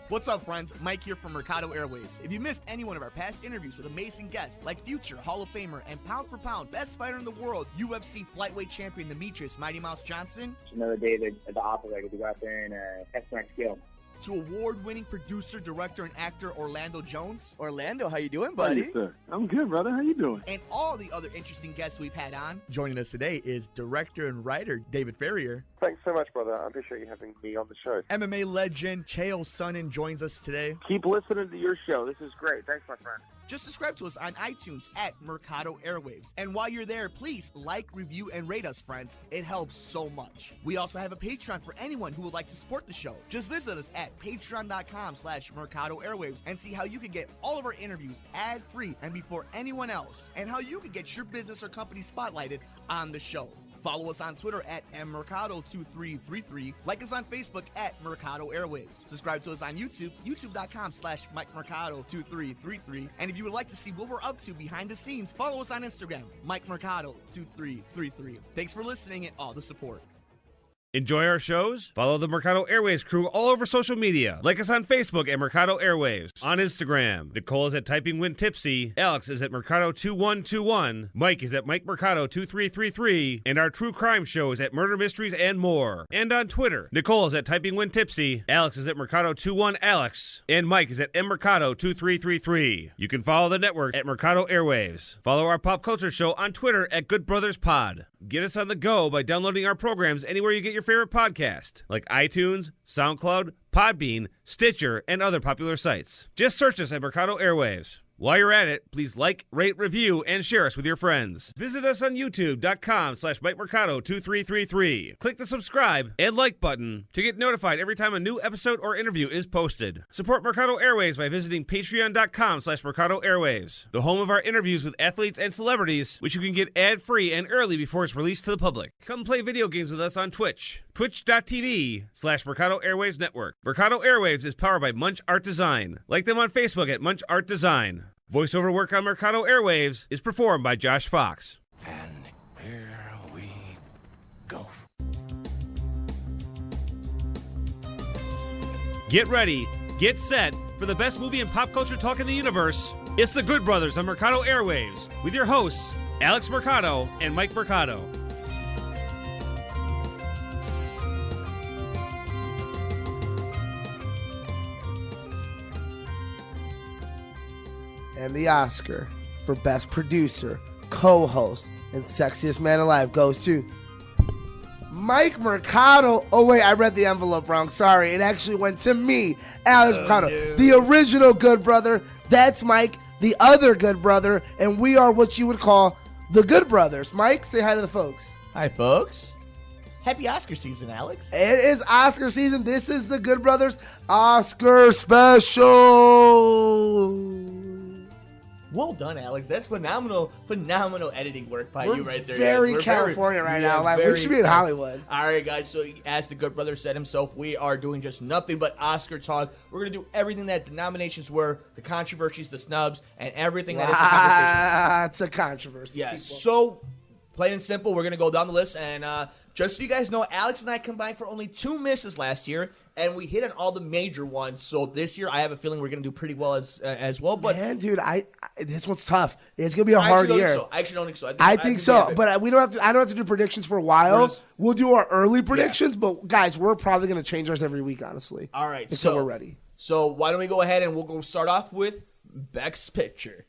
What's up, friends? Mike here from Mercado Airwaves. If you missed any one of our past interviews with amazing guests like future Hall of Famer and pound for pound best fighter in the world, UFC flyweight champion Demetrius Mighty Mouse Johnson, another day at the office, I get to go out there and test my skill. to award-winning producer, director, and actor Orlando Jones, Orlando, how you doing, buddy? Hey, sir. I'm good, brother. How you doing? and all the other interesting guests we've had on. Joining us today is director and writer David Ferrier. Thanks so much, brother. I appreciate you having me on the show. MMA legend Chael Sonnen joins us today. Keep listening to your show. This is great. Thanks, my friend. Just subscribe to us on iTunes at Mercado Airwaves. And while you're there, please like, review, and rate us, friends. It helps so much. We also have a Patreon for anyone who would like to support the show. Just visit us at patreon.com/Mercado Airwaves and see how you can get all of our interviews ad-free and before anyone else, and how you can get your business or company spotlighted on the show. Follow us on Twitter at mmercado2333. Like us on Facebook at Mercado Airwaves. Subscribe to us on YouTube, youtube.com/MikeMercado2333. And if you would like to see what we're up to behind the scenes, follow us on Instagram, MikeMercado2333. Thanks for listening and all the support. Enjoy our shows? Follow the Mercado Airwaves crew all over social media. Like us on Facebook at Mercado Airwaves. On Instagram, Nicole is at Typing When Tipsy. Alex is at Mercado2121. Mike is at Mike Mercado2333. And our true crime show is at Murder Mysteries and More. And on Twitter, Nicole is at Typing When Tipsy. Alex is at Mercado21Alex. And Mike is at MMercado2333. You can follow the network at Mercado Airwaves. Follow our pop culture show on Twitter at Good Brothers Pod. Get us on the go by downloading our programs anywhere you get your favorite podcast, like iTunes, SoundCloud, Podbean, Stitcher, and other popular sites. Just search us at Mercado Airwaves. While you're at it, please like, rate, review, and share us with your friends. Visit us on youtube.com/MikeMercado2333. Click the subscribe and like button to get notified every time a new episode or interview is posted. Support Mercado Airwaves by visiting patreon.com/Mercado Airwaves, the home of our interviews with athletes and celebrities, which you can get ad-free and early before it's released to the public. Come play video games with us on Twitch. Twitch.tv/Mercado Airwaves Network. Mercado Airwaves is powered by Munch Art Design. Like them on Facebook at Munch Art Design. Voiceover work on Mercado Airwaves is performed by Josh Fox. And here we go. Get ready, get set for the best movie and pop culture talk in the universe. It's The Good Brothers on Mercado Airwaves with your hosts, Alex Mercado and Mike Mercado. And the Oscar for Best Producer, Co-Host, and Sexiest Man Alive goes to Mike Mercado. Oh, wait, I read the envelope wrong. Sorry, it actually went to me, Alex Mercado, the original Good Brother. That's Mike, the other Good Brother, and we are what you would call the Good Brothers. Mike, say hi to the folks. Hi, folks. Happy Oscar season, Alex. It is Oscar season. This is the Good Brothers Oscar special. Well done, Alex. That's phenomenal editing work by you right there. Very We're California right now. Like, very we should be in Hollywood. All right, guys. So as the Good Brother said himself, we are doing just nothing but Oscar talk. We're going to do everything that the nominations were, the controversies, the snubs, and everything that is the conversation. It's a controversy. Yes. people. So plain and simple, we're going to go down the list. And just so you guys know, Alex and I combined for only 2 misses last year. And we hit on all the major ones. So this year, I have a feeling we're going to do pretty well as well. But man, dude, this one's tough. It's going to be a hard year. I actually don't think so. I think so. But we don't have to. I don't have to do predictions for a while. We'll do our early predictions. Yeah. But guys, we're probably going to change ours every week, honestly. All right. Until we're ready. So why don't we go ahead and we'll go start off with Best Picture.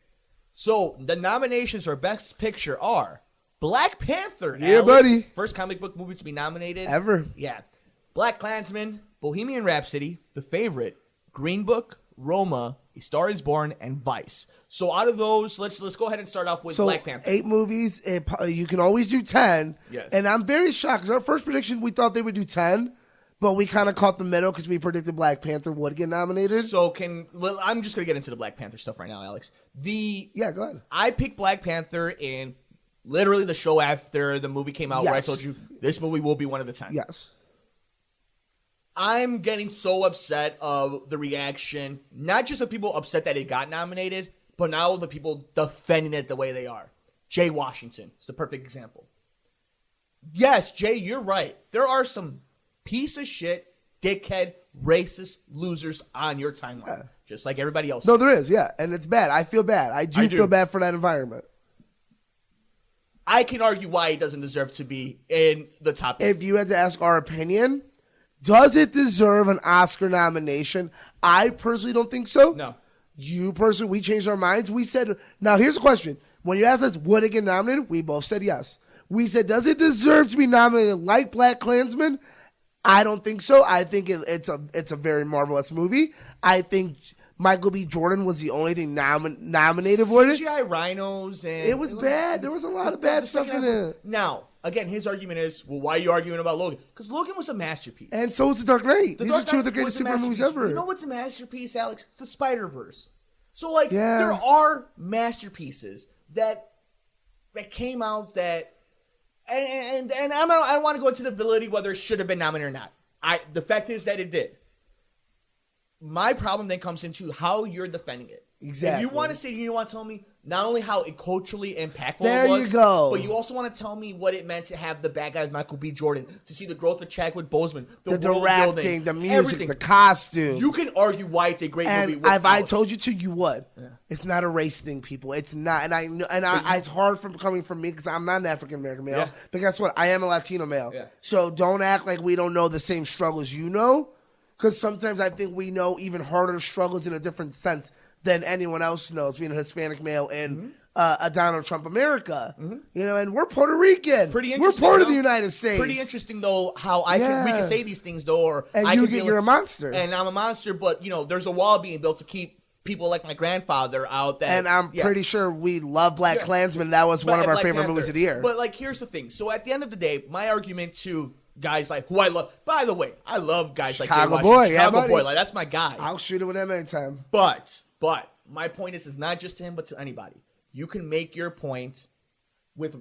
So the nominations for Best Picture are Black Panther. Yeah, buddy. First comic book movie to be nominated ever. Yeah. Black Klansman, Bohemian Rhapsody, The Favorite, Green Book, Roma, A Star Is Born, and Vice. So out of those, let's go ahead and start off with Black Panther. 8 movies. You can always do 10. Yes. And I'm very shocked because our first prediction, we thought they would do 10. But we kind of caught the middle because we predicted Black Panther would get nominated. So I'm just going to get into the Black Panther stuff right now, Alex. Yeah, go ahead. I picked Black Panther in literally the show after the movie came out where I told you this movie will be one of the 10. Yes. I'm getting so upset of the reaction, not just of people upset that it got nominated, but now the people defending it the way they are. Jay Washington is the perfect example. Yes, Jay, you're right. There are some piece of shit, dickhead, racist losers on your timeline, just like everybody else. No, there is, yeah, and it's bad. I feel bad. I do feel bad for that environment. I can argue why he doesn't deserve to be in the top 10. If you had to ask our opinion, does it deserve an Oscar nomination? I personally don't think so. No. You personally, we changed our minds. We said, now here's the question. When you asked us, would it get nominated? We both said yes. We said, does it deserve to be nominated like Black Klansman? I don't think so. I think it's a very marvelous movie. I think Michael B. Jordan was the only thing nominated for it. CGI rhinos and... It was bad. There was a lot of bad stuff in it. Now, again, his argument is, well, why are you arguing about Logan? Because Logan was a masterpiece. And so was The Dark Knight. These Dark are two of the Knight greatest was a superhero movies masterpiece. ever. You know what's a masterpiece, Alex? It's the Spider-Verse. So, like, Yeah. there are masterpieces that came out that... And I don't want to go into the validity whether it should have been nominated or not. The fact is that it did. My problem then comes into how you're defending it. Exactly. If you want to sit here, you want to tell me not only how culturally impactful There it was, you go. but you also want to tell me what it meant to have the bad guy Michael B. Jordan, to see the growth of Chadwick Boseman, The world directing, building, the music, everything. the costumes. You can argue why it's a great movie. And with if I flaws. told you to, you would. Yeah. It's not a race thing, people. It's not. And I know, it's hard coming from me because I'm not an African American male. Yeah. But guess what? I am a Latino male. Yeah. So don't act like we don't know the same struggles you know, because sometimes I think we know even harder struggles in a different sense than anyone else knows, being a Hispanic male in a Donald Trump America. You know, and we're Puerto Rican. Pretty We're interesting. part of though. the United States. Pretty interesting though how we Yeah. can say these things though, or And I you can get feel you're a monster. and I'm a monster, but you know there's a wall being built to keep people like my grandfather out. That And I'm pretty sure we love Black Klansman. That was one of our Black favorite Panther. movies of the year. But like, here's the thing. So at the end of the day, my argument to guys like who I love. By the way, I love guys like Chicago Jay boy, Washington, yeah, Chicago buddy. boy. Like that's my guy. I'll shoot it with him anytime. But my point is not just to him, but to anybody. You can make your point with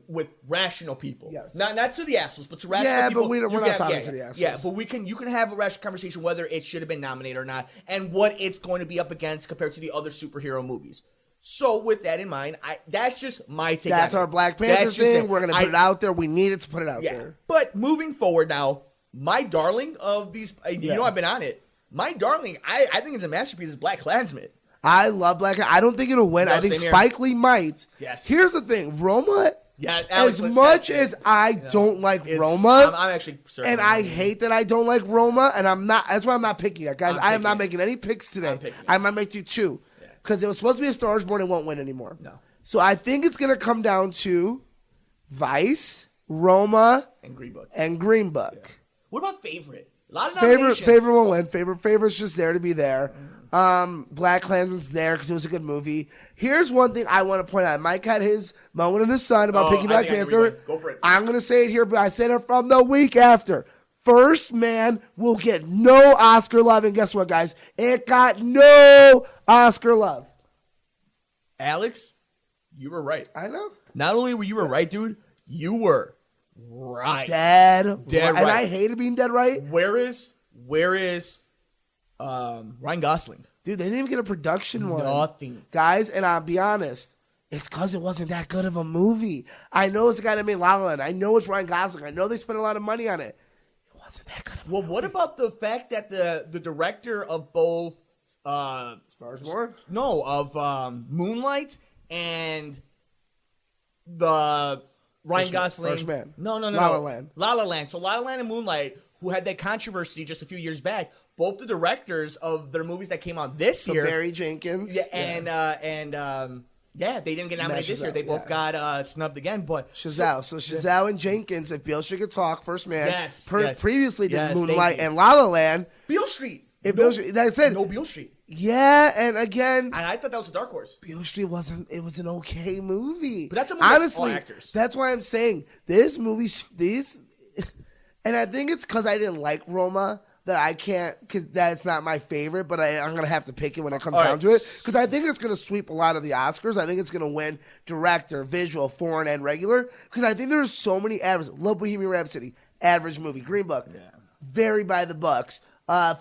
rational people. Yes. Not to the assholes, but to rational Yeah, people. but we're You not can- talking to the assholes. Yeah, but you can have a rational conversation whether it should have been nominated or not, and what it's going to be up against compared to the other superhero movies. So with that in mind, that's just my take. That's on it. our Black Panther That's just thing. it. We're going to put it out there. We needed to put it out Yeah. there. But moving forward now, my darling of these, you know I've been on it. My darling, I think it's a masterpiece, is Black Klansman. I love Black. I don't think it'll win. No, I think same here. Spike Lee might. Yes. Here's the thing, Roma. Yeah, As Alex, much that's as it. I don't like It's- Roma, I'm actually certain. and I hate that I don't like Roma, and I'm not. That's why I'm not picking it, guys. I'm I am not picking making any picks today. I'm picking it. I might make you two, because it was supposed to be a Star Wars Born. It won't win anymore. No. So I think it's gonna come down to Vice, Roma, and Green Book. and Green Book. What about favorite? A lot of Favorite nominations. won't win. Favorite's just there to be there. Black Klansman's there because it was a good movie. Here's one thing I want to point out. Mike had his moment in the sun about picking Black I think I can Panther. rewind. Go for it. I'm gonna say it here, but I said it from the week after. First Man will get no Oscar love, and guess what, guys? It got no Oscar love. Alex, you were right. I know. Not only were you right, dude, you were right. Dead right. And right. I hated being dead right. Where is Ryan Gosling? Dude, they didn't even get a production one. Nothing. Guys, and I'll be honest, it's because it wasn't that good of a movie. I know it's the guy that made La La Land. I know it's Ryan Gosling. I know they spent a lot of money on it. It wasn't that good of a Well, what about the fact that the director of both Stars Born? No, of Moonlight and the Ryan Gosling. First Man. No. La La Land. La La Land. So La La Land and Moonlight, who had that controversy just a few years back, both the directors of their movies that came out this So year. Barry Jenkins. Yeah, they didn't get nominated this year. They both got snubbed again. But Chazelle. So Chazelle and Jenkins, if Beale Street could talk, First Man. Yes, yes. Previously did Yes, thank Moonlight you. and La La Land. Beale Street. If Beale Street, that's it. No Beale Street. Yeah, and again, And I thought that was a dark horse. Beale Street wasn't. It was an okay movie. But that's a movie that's honestly. all actors. That's why I'm saying this movie's these, and I think it's because I didn't like Roma that I can't. Cause that's not my favorite, but I'm gonna have to pick it when it comes down to it because I think it's gonna sweep a lot of the Oscars. I think it's gonna win director, visual, foreign, and regular because I think there's so many average. Love Bohemian Rhapsody, average movie. Green Book, very by the bucks.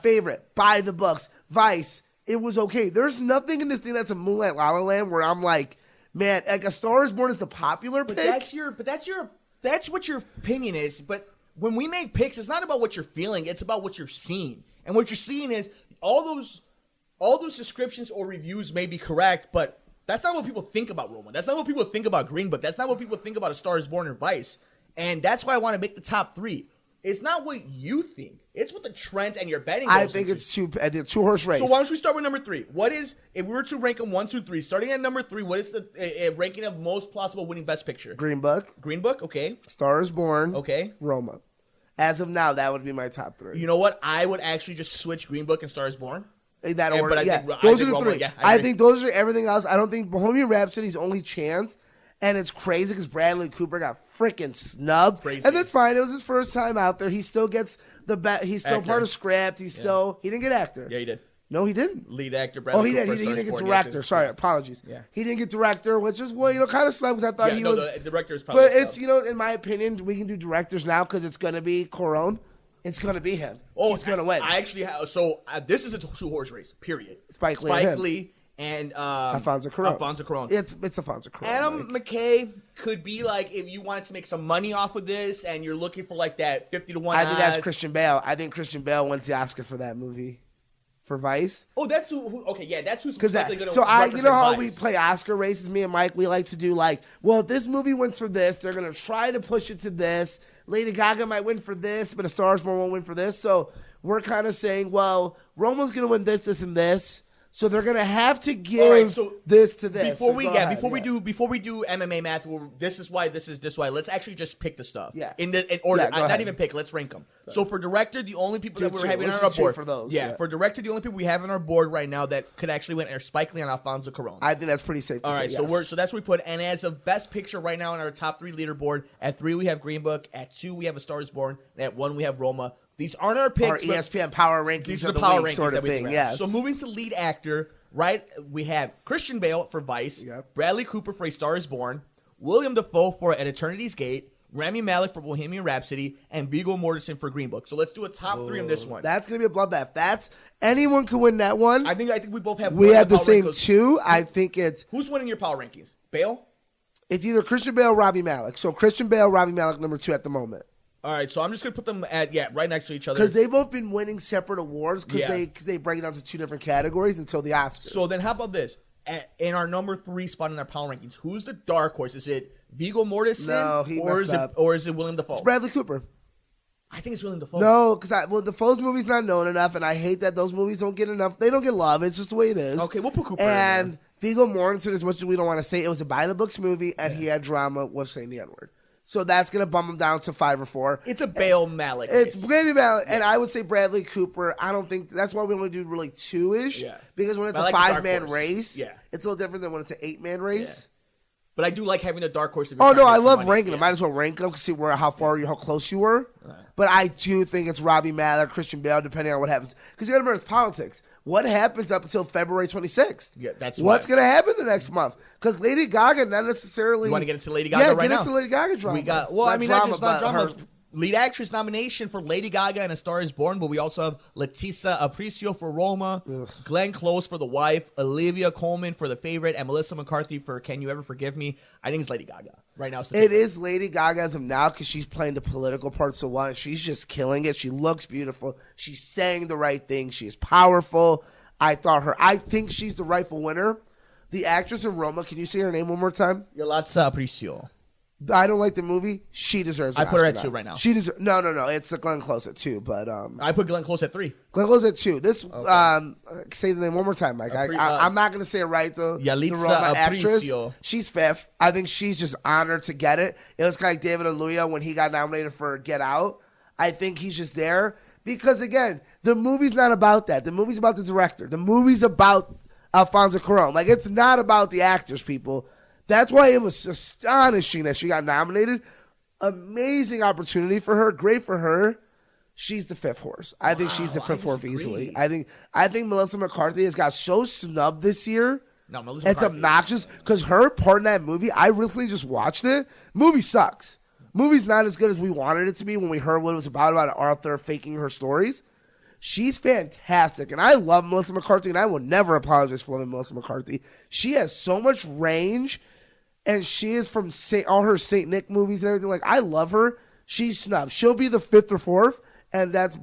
Favorite, by the bucks. Vice, it was okay. There's nothing in this thing that's a Moonlight La La Land where I'm like, man, like A Star Is Born is the popular pick. That's what your opinion is. But when we make picks, it's not about what you're feeling. It's about what you're seeing. And what you're seeing is all those descriptions or reviews may be correct, but that's not what people think about Roma. That's not what people think about Green Book. That's not what people think about A Star Is Born or Vice. And that's why I want to make the top 3. It's not what you think. It's what the trends and your betting goes I think into. it's two-horse race. So why don't we start with number 3? What is, if we were to rank them 1, 2, 3, starting at number 3, what is the ranking of most plausible winning Best Picture? Green Book. Green Book, okay. Star Is Born. Okay. Roma. As of now, that would be my top 3. You know what? I would actually just switch Green Book and Star Is Born. That order, but I yeah. think Those are the Roma, 3. yeah, I think those are everything else. I don't think Bohemian Rhapsody's only chance, and it's crazy because Bradley Cooper got freaking snubbed. Crazy. And that's fine. It was his first time out there. He still gets the bet. He's still Actor. part of script. He's still, he didn't get actor. Yeah, he did. No, he didn't. Lead actor, Oh, Bradley he Cooper. did. He Star didn't Is get Born, director. yes. Sorry, apologies. Yeah. He didn't get director, which is, well, kind of slow because I thought Yeah, he no, was. the director is probably But snubbed. it's, in my opinion, we can do directors now because it's going to be Corone. It's going to be him. He's going to win. I actually have. So this is a 2-horse race. Period. Spike Lee. Lee and Alfonso Cuarón. Alfonso Cuarón. It's Alfonso Cuarón. Adam McKay could be like, if you wanted to make some money off of this and you're looking for like that 50 to 1 I think that's odds. Christian Bale. I think Christian Bale wins the Oscar for that movie, for Vice. Oh, that's who okay, yeah, that's who's Because likely going to so you know how we Vice. play Oscar races. Me and Mike, we like to do like, well, if this movie wins for this, they're gonna try to push it to this. Lady Gaga might win for this, but A Star Is Born won't win for this. So we're kind of saying, well, Roma's gonna win this, this, and this. So they're gonna have to give this to this. Before we do MMA math, this is why. Let's actually just pick the stuff. Yeah. In order, Yeah, go not ahead. even pick. Let's rank them. So for director, the only people Do that we're two. having Let's on our do two board for those, Yeah, yeah. for director, the only people we have on our board right now that could actually win are Spike Lee and Alfonso Cuarón. I think that's pretty safe to All say. right, Yes. so that's what we put. And as of best picture right now on our top 3 leaderboard, at 3 we have Green Book, at 2 we have A Star Is Born, and at 1 we have Roma. These aren't our picks. Our but ESPN power rankings these of are the the power week rankings sort that of we thing. threw out. Yes. So moving to lead actor, right? We have Christian Bale for Vice, Yep. Bradley Cooper for A Star Is Born, William Dafoe for At Eternity's Gate, Rami Malek for Bohemian Rhapsody, and Viggo Mortensen for Green Book. So let's do a top 3 on this one. That's gonna be a bloodbath. That's anyone can win that one. I think we both have. We more have the power same rankings. 2. I think Who's winning your power rankings? Bale. it's either Christian Bale or Robbie Malek. So Christian Bale, Robbie Malek, number 2 at the moment. All right, so I'm just gonna put them at right next to each other. Because they've both been winning separate awards because Yeah. they break it down to 2 different categories until the Oscars. So then, how about this? In our number 3 spot in our power rankings, who's the dark horse? Is it Viggo Mortensen? No, he or messed is it up. or is it William Dafoe? it's Bradley Cooper. I think it's William Dafoe. No, because Defoe's movie's not known enough, and I hate that those movies don't get enough. They don't get love. It's just the way it is. Okay, we'll put Cooper in And there. Viggo Mortensen, as much as we don't want to say, it was a by the books movie, and he had drama with saying the N word. So that's gonna bump him down to 5 or 4. It's a Bale Malek. It's race. maybe Malek, and I would say Bradley Cooper. I don't think that's why we only do really 2-ish. Yeah. Because when it's But I a like the dark 5-man horse. race, Yeah. it's a little different than when it's an 8-man race. But I do like having the dark horse. if you're Oh trying no, to I get some love money. ranking them. Yeah. Might as well rank them to see how close you were. But I do think it's Robbie Malek, Christian Bale, depending on what happens. Because you got to remember, it's politics. What happens up until February 26th? Yeah, that's what's why. going to happen the next month. Because Lady Gaga, not necessarily. You want to get into Lady Gaga right now? Yeah, get into Lady Gaga drama. We got not just but drama. her- Lead actress nomination for Lady Gaga and A Star Is Born, but we also have Letizia Aparicio for Roma, Glenn Close for The Wife, Olivia Colman for The Favorite, and Melissa McCarthy for Can You Ever Forgive Me? I think it's Lady Gaga right now. It is Lady Gaga as of now because she's playing the political part so well. She's just killing it. She looks beautiful. She's saying the right thing. She's powerful. I think she's the rightful winner. The actress in Roma, can you say her name one more time? Yalitza Aparicio. I don't like the movie. She deserves. I put her Oscar at 2 now. right now. She deserves. No. It's the Glenn Close at 2, but I put Glenn Close at 3. Glenn Close at 2. This say the name one more time, Mike. I'm not gonna say it right though. Yalitza the Roma actress. Aparicio. She's 5th. I think she's just honored to get it. It was kind of like David Aluya when he got nominated for Get Out. I think he's just there because again, the movie's not about that. The movie's about the director. The movie's about Alfonso Cuarón. Like it's not about the actors, people. That's why it was astonishing that she got nominated. Amazing opportunity for her. Great for her. She's the 5th horse. I think she's the 5th horse easily. I think Melissa McCarthy has got so snubbed this year. No, Melissa It's McCarthy. obnoxious because her part in that movie, I recently just watched it. Movie sucks. Movie's not as good as we wanted it to be when we heard what it was about Arthur faking her stories. She's fantastic, and I love Melissa McCarthy, and I will never apologize for loving Melissa McCarthy. She has so much range, and she is from all her Saint Nick movies and everything. Like, I love her. She's snubbed. She'll be the 5th or 4th, and that's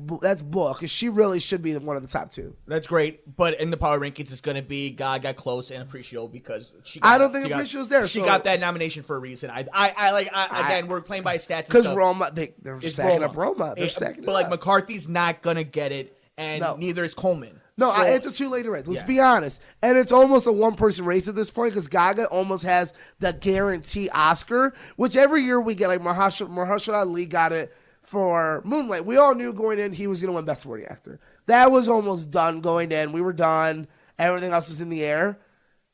bull because she really should be one of the top 2. That's great, but in the power rankings, it's going to be Gaga, Close, and Appreciate because I don't think Appreciate's there. She got that nomination for a reason. Again, we're playing by stats because Roma, they're stacking up Roma. They're stacking but like McCarthy's not going to get it, and neither is Coleman. No, it's a 2-lady race. Let's be honest. And it's almost a one-person race at this point because Gaga almost has the guarantee Oscar, which every year we get. Like Mahershala Ali got it for Moonlight. We all knew going in he was going to win Best Supporting Actor. That was almost done going in. We were done. Everything else was in the air.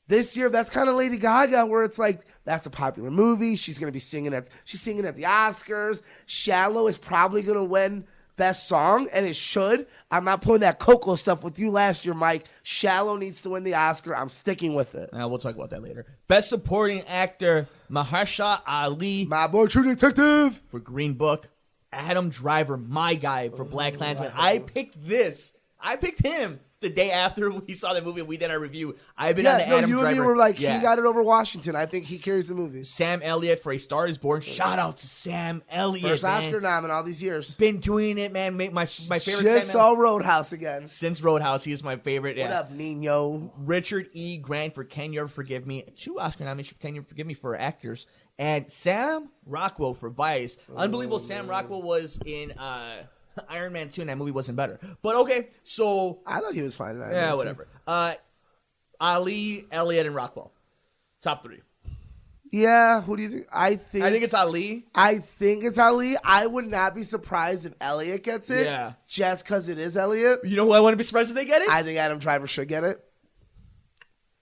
This year, that's kind of Lady Gaga where it's like, that's a popular movie. She's going to be singing at the Oscars. Shallow is probably going to win Best Song, and it should. I'm not putting that Coco stuff with you last year, Mike. Shallow needs to win the Oscar. I'm sticking with it. We'll talk about that later. Best Supporting Actor, Mahershala Ali. My boy, True Detective. For Green Book. Adam Driver, my guy for Black Klansman. I picked him the day after we saw the movie and we did our review. I've been on the Adam Driver. And me were like, he got it over Washington. I think he carries the movie. Sam Elliott for A Star Is Born. Shout out to Sam Elliott. First Oscar nom in all these years. Been doing it, man. My favorite. Just saw Roadhouse again. Since Roadhouse, he is my favorite. What up, Nino? Richard E. Grant for Can You Ever Forgive Me? 2 Oscar nominations for Can You Ever Forgive Me for actors. And Sam Rockwell for Vice. Unbelievable. Sam Rockwell was in Iron Man 2, and that movie wasn't better. But okay, so I thought he was fine in Iron Man 2. Whatever. Ali, Elliott, and Rockwell. Top 3. Yeah, who do you think? I think it's Ali. I think it's Ali. I would not be surprised if Elliott gets it. Yeah. Just because it is Elliott. You know who I wouldn't be surprised if they get it? I think Adam Driver should get it.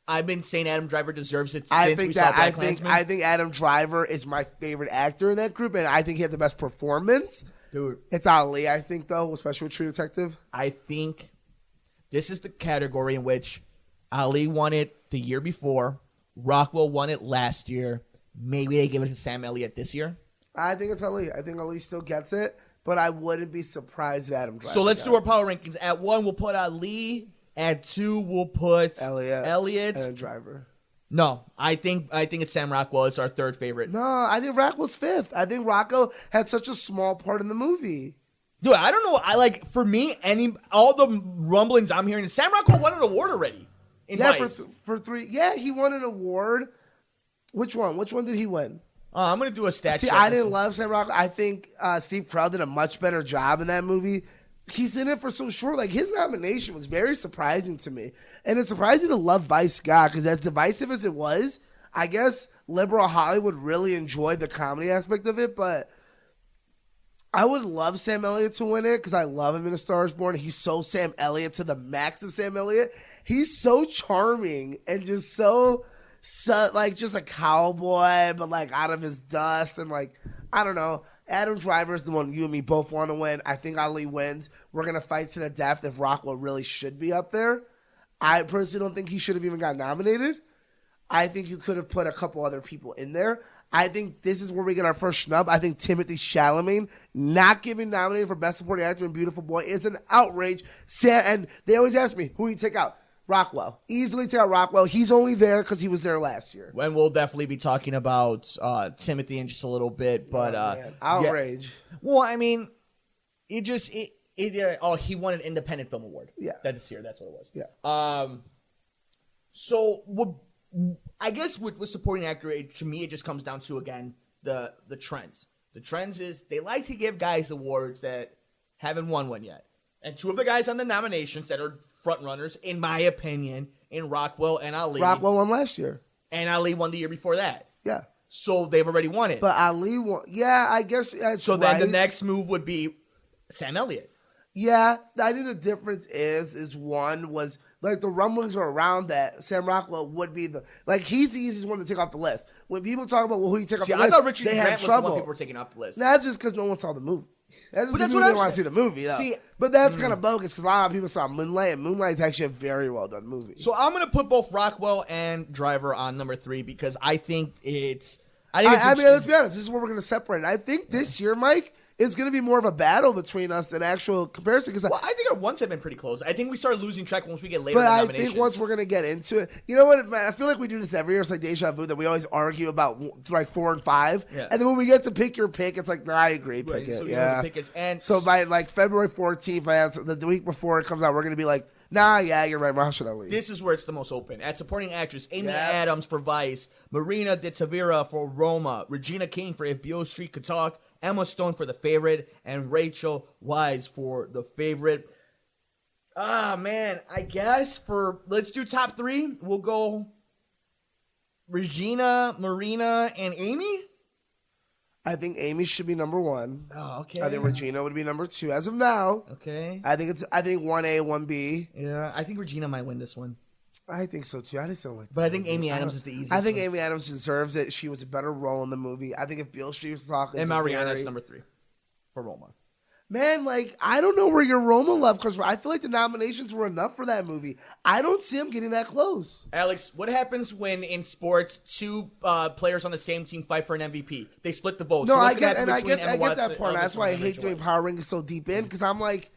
I've been saying Adam Driver deserves it since we saw Black Klansman. I think Adam Driver is my favorite actor in that group, and I think he had the best performance. Dude. It's Ali, I think, though, especially with True Detective. I think this is the category in which Ali won it the year before. Rockwell won it last year. Maybe they give it to Sam Elliott this year. I think it's Ali. I think Ali still gets it, but I wouldn't be surprised if Adam Driver. So let's do our power rankings. At 1, we'll put Ali. At 2, we'll put Elliott. And Driver. No, I think it's Sam Rockwell. It's our 3rd favorite. No, I think Rockwell's 5th. I think Rockwell had such a small part in the movie. Dude, I don't know. For me, all the rumblings I'm hearing is Sam Rockwell won an award already. For 3. Yeah, he won an award. Which one? Which one did he win? I'm going to do a stat check. I didn't love Sam Rockwell. I think Steve Carell did a much better job in that movie. He's in it for so short. Like, his nomination was very surprising to me. And it's surprising to love Vice got, because as divisive as it was, I guess liberal Hollywood really enjoyed the comedy aspect of it, but I would love Sam Elliott to win it because I love him in A Star Is Born. He's so Sam Elliott to the max of Sam Elliott. He's so charming and just so like just a cowboy, but like out of his dust and like, I don't know. Adam Driver is the one you and me both want to win. I think Ali wins. We're going to fight to the death if Rockwell really should be up there. I personally don't think he should have even got nominated. I think you could have put a couple other people in there. I think this is where we get our first snub. I think Timothée Chalamet not getting nominated for Best Supporting Actor in Beautiful Boy is an outrage. And they always ask me, who do you take out? Rockwell. Easily take out Rockwell. He's only there because he was there last year. And we'll definitely be talking about Timothy in just a little bit. But outrage. Yeah. Well, I mean, he won an Independent Film Award. Yeah. This year. That's what it was. Yeah. So I guess with supporting actor, to me, it just comes down to, again, the trends. The trends is they like to give guys awards that haven't won one yet. And 2 of the guys on the nominations that are front runners, in my opinion, in Rockwell and Ali. Rockwell won last year. And Ali won the year before that. Yeah. So they've already won it. But Ali won. Yeah, I guess that's so then the next move would be Sam Elliott. Yeah, I think the difference is one was, like, the rumblings are around that Sam Rockwell would be he's the easiest one to take off the list. When people talk about, who you take off the list, I thought Richard they Grant have was trouble. the one people were taking off the list. That's just because no one saw the movie. That's what they want to see the movie, though. But that's kind of bogus because a lot of people saw Moonlight, and Moonlight is actually a very well done movie. So I'm going to put both Rockwell and Driver on number 3 because I think it's. I mean, let's be honest. This is where we're going to separate. I think this year, Mike, it's going to be more of a battle between us than actual comparison. Because Well, I think our ones have been pretty close. I think we started losing track once we get later but in the I nominations. think once we're going to get into it, you know what? I feel like we do this every year. It's like deja vu that we always argue about like 4 and 5. Yeah. And then when we get to pick your pick, it's like, nah, I agree. Pick Right, it. so you yeah. know the pick is, and So by like February 14th, the week before it comes out, we're going to be like, nah, yeah, you're right. Mahershala Ali. this is where it's the most open. At supporting actress, Amy Yep. Adams for Vice, Marina de Tavira for Roma, Regina King for If Beale Street Could Talk, Emma Stone for The Favorite, and Rachel Weisz for The Favorite. Ah, man, I guess let's do top 3. We'll go Regina, Marina, and Amy. I think Amy should be number 1. Oh, okay. I think Regina would be number 2 as of now. Okay. I think 1A, 1B. Yeah, I think Regina might win this one. I think so too. I just don't like. But I think Amy Adams is the easiest. I think one. Amy Adams deserves it. She was a better role in the movie. I think if Beale Street was talking, And Mariana's number 3 for Roma. Man, like, I don't know where your Roma love comes from. I feel like the nominations were enough for that movie. I don't see him getting that close. Alex, what happens when in sports 2 players on the same team fight for an MVP? They split the votes. No, So I what's gonna get happen and I between get Emma that Watson- part. That's this why I one and hate Rachel doing Weisz? Power Rankings so deep in, because I'm like,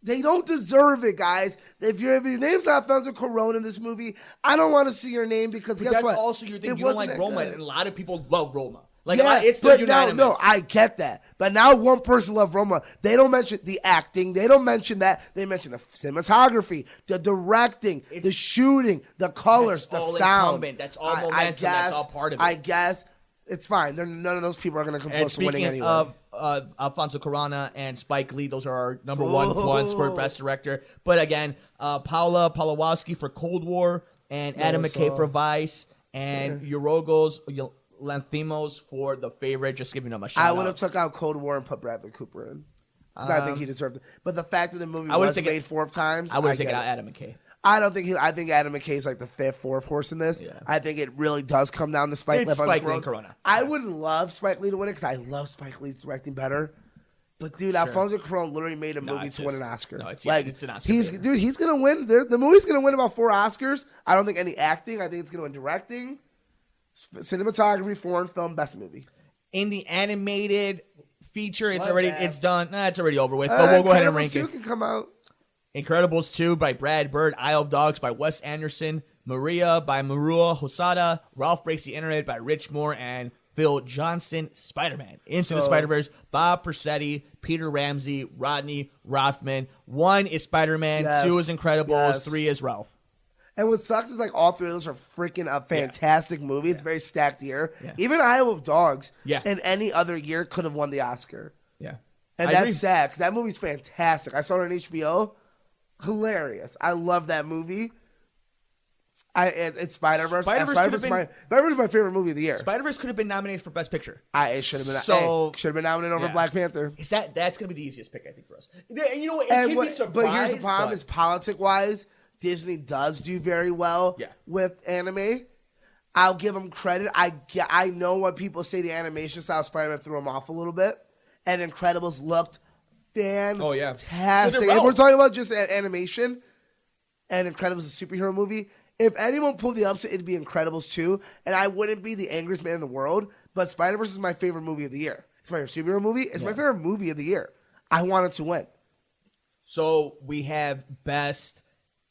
they don't deserve it, guys. If your name's not Alfonso Cuarón in this movie, I don't want to see your name because But guess that's what? also your thing. It You don't wasn't like that Roma, good. and a lot of people love Roma. Like Yeah, it's the but unanimous. no, I get that. But now one person loves Roma. They don't mention the acting. They don't mention that. They mention the cinematography, the directing, the shooting, the colors, That's the all sound. incumbent. That's all momentum. That's all part of it. I guess it's fine. None of those people are going to come And close to winning speaking anyway. of Alfonso Cuarón and Spike Lee, those are our number ones for Best Director. But again, Paula Pawlowski for Cold War, and Adam McKay for Vice, and Yorgos Lanthimos for The Favorite. Just giving them a shout out. I would have took out Cold War and put Bradley Cooper in. Because I think he deserved it. But the fact that the movie was made 4 times, I would have get taken out it. Adam McKay. I think Adam McKay's like the 5th, 4th horse in this. Yeah. I think it really does come down to Spike Lee. It's Spike Lee and Corona. I would love Spike Lee to win it because I love Spike Lee's directing better. But dude, Alfonso Cuarón literally made a movie to win an Oscar. No, it's an Oscar. He's gonna win. The movie's gonna win about 4 Oscars. I don't think any acting. I think it's gonna win directing, cinematography, foreign film, best movie. In the animated feature, it's What already that? it's done. It's already over with. But we'll go ahead and rank Incredibles 2 it. can come out. Incredibles 2 by Brad Bird, Isle of Dogs by Wes Anderson, Maria by Marua Hosada, Ralph Breaks the Internet by Rich Moore, and Phil Johnston, Spider-Man. Into the Spider-Verse, Bob Persetti, Peter Ramsey, Rodney Rothman. 1 is Spider-Man, Yes. 2 is Incredibles, Yes. 3 is Ralph. And what sucks is like all 3 of those are freaking a fantastic movie. It's a very stacked year. Yeah. Even Isle of Dogs Yeah. in any other year could have won the Oscar. Yeah. And I that's agree. sad because that movie's fantastic. I saw it on HBO. Hilarious. I love that movie. It's Spider-Verse. Spider-Verse Spider-Verse could have Spider-Verse is my favorite movie of the year. Spider-Verse could have been nominated for Best Picture. It should have been. So- Should have been nominated over Yeah. Black Panther. That's going to be the easiest pick, I think, for us. And you know what? It can be surprised. But here's the problem: is politic-wise, Disney does do very well Yeah. with anime. I'll give them credit. I know what people say the animation style of Spider-Man threw them off a little bit, and Incredibles looked fantastic. Oh, yeah. Fantastic. So did If we're Ralph. talking about just animation, and Incredibles is a superhero movie, if anyone pulled the upset, it'd be Incredibles 2, and I wouldn't be the angriest man in the world, but Spider-Verse is my favorite movie of the year. It's my favorite superhero movie. It's my favorite movie of the year. I want it to win. So we have Best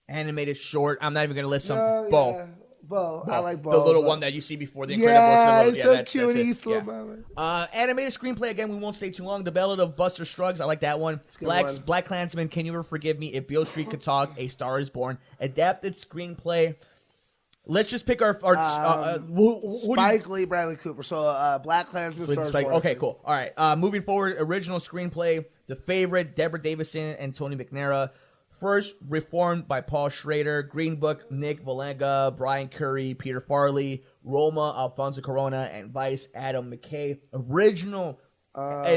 Animated Short. I'm not even going to list some. Bo. Bo. I like Bo. The little but- one that you see before the Incredibles. Yeah, the it's little, so cute. that's it. He's slow Yeah. moment. Animated screenplay, again, we won't stay too long. The Ballad of Buster Scruggs, I like that one. a good one. Black Klansman, Can You Ever Forgive Me? If Beale Street Could Talk, A Star Is Born. Adapted screenplay. Let's just pick our who do you- Spike Lee, Bradley Cooper. So Black Klansman stars. Spike- Born. okay, cool. All right. Moving forward, original screenplay, The Favorite, Deborah Davison and Tony McNaira. First, Reformed by Paul Schrader. Green Book, Nick Valenga, Brian Curry, Peter Farley. Roma, Alfonso Cuarón, and Vice, Adam McKay. An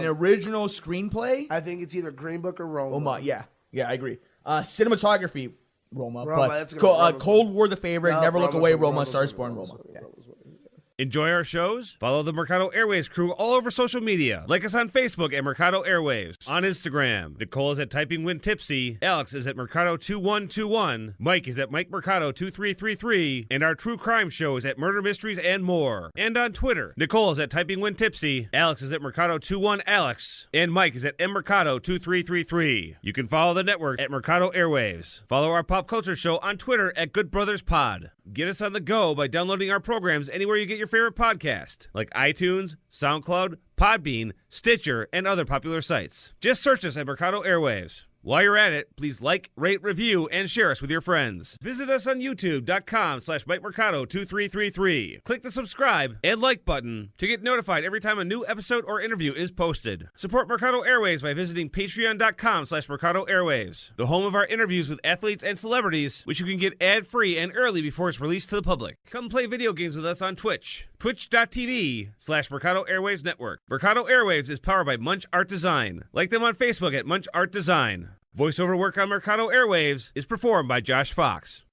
original screenplay? I think it's either Green Book or Roma. Yeah, I agree. Cinematography, Roma. Roma, but that's gonna be Roma's Cold War, The Favorite, No, Never Look Roma's Away, winning, Roma, Roma's Stars winning, Born, Roma's Roma. winning, Yeah. Roma's winning. Enjoy our shows? Follow the Mercado Airwaves crew all over social media. Like us on Facebook at Mercado Airwaves. On Instagram, Nicole is at Typing When Tipsy. Alex is at Mercado2121. Mike is at Mike Mercado2333. And our true crime show is at Murder Mysteries and More. And on Twitter, Nicole is at Typing When Tipsy. Alex is at Mercado21Alex. And Mike is at MMercado2333. You can follow the network at Mercado Airwaves. Follow our pop culture show on Twitter at Good Brothers Pod. Get us on the go by downloading our programs anywhere you get your favorite podcast, like iTunes, SoundCloud, Podbean, Stitcher, and other popular sites. Just search us at Mercado Airwaves. While you're at it, please like, rate, review, and share us with your friends. Visit us on youtube.com/MikeMercado2333. Click the subscribe and like button to get notified every time a new episode or interview is posted. Support Mercado Airwaves by visiting patreon.com/Mercado Airwaves, the home of our interviews with athletes and celebrities, which you can get ad-free and early before it's released to the public. Come play video games with us on Twitch. Twitch.tv/Mercado Airwaves Network. Mercado Airwaves is powered by Munch Art Design. Like them on Facebook at Munch Art Design. Voiceover work on Mercado Airwaves is performed by Josh Fox.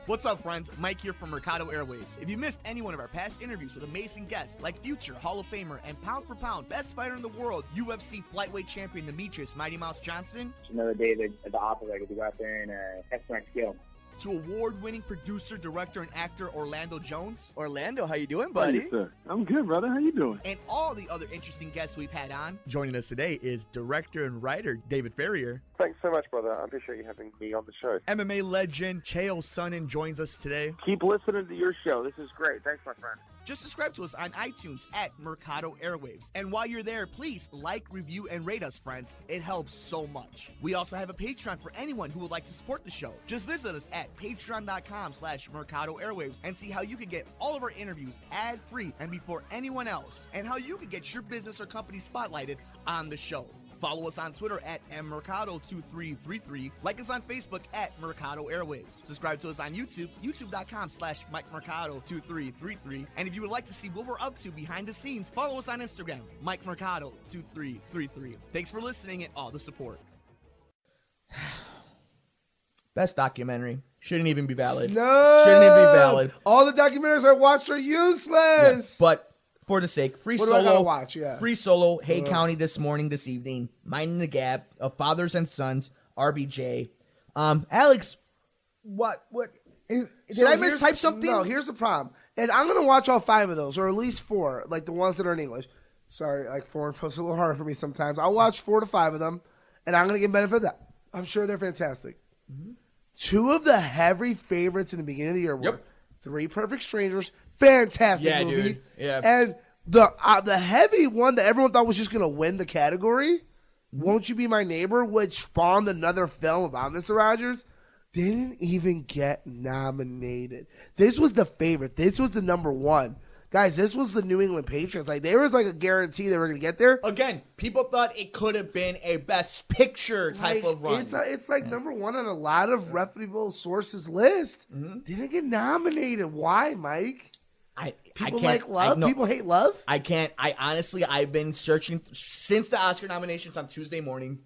What's up, friends? Mike here from Mercado Airwaves. If you missed any one of our past interviews with amazing guests like future Hall of Famer and pound for pound best fighter in the world, UFC flyweight champion Demetrius Mighty Mouse Johnson, It's another day at the operator to go out there and test my skill. to award-winning producer, director, and actor Orlando Jones, Orlando, how you doing, Hey, buddy? sir. I'm good, brother. How you doing? and all the other interesting guests we've had on. Joining us today is director and writer David Ferrier. Thanks so much, brother. I appreciate you having me on the show. MMA legend Chael Sonnen joins us today. Keep listening to your show. This is great. Thanks, my friend. Just subscribe to us on iTunes at Mercado Airwaves. And while you're there, please like, review, and rate us, friends. It helps so much. We also have a Patreon for anyone who would like to support the show. Just visit us at patreon.com/Mercado Airwaves and see how you can get all of our interviews ad-free and before anyone else, and how you can get your business or company spotlighted on the show. Follow us on Twitter at mmercado2333. Like us on Facebook at Mercado Airwaves. Subscribe to us on YouTube, youtube.com/MikeMercado2333. And if you would like to see what we're up to behind the scenes, follow us on Instagram, MikeMercado2333. Thanks for listening and all the support. Best documentary. Shouldn't even be valid. No. Shouldn't even be valid. All the documentaries I watched are useless. But for the sake, Free What do I Solo. gotta watch? Yeah. Free Solo, Hay Ugh. County this evening, Minding the Gap, of Fathers and Sons, RBJ. Alex, what, did So I here's- mistype something? No, here's the problem. And I'm going to watch all 5 of those, or at least 4, like the ones that are in English. Sorry, like 4 is a little hard for me sometimes. I'll watch 4 to 5 of them, and I'm going to get benefit of that. I'm sure they're fantastic. 2 of the heavy favorites in the beginning of the year were Yep. 3 Perfect Strangers, fantastic Yeah, movie. dude. Yeah. And the heavy one that everyone thought was just going to win the category, Won't You Be My Neighbor, which spawned another film about Mr. Rogers, didn't even get nominated. This was the favorite. This was the number 1. Guys, this was the New England Patriots. Like, there was like a guarantee they were going to get there. Again, people thought it could have been a Best Picture type Like, of run. It's like number 1 on a lot of reputable sources list. Didn't get nominated. Why, Mike? People like love? People hate love? I can't. I've been searching since the Oscar nominations on Tuesday morning.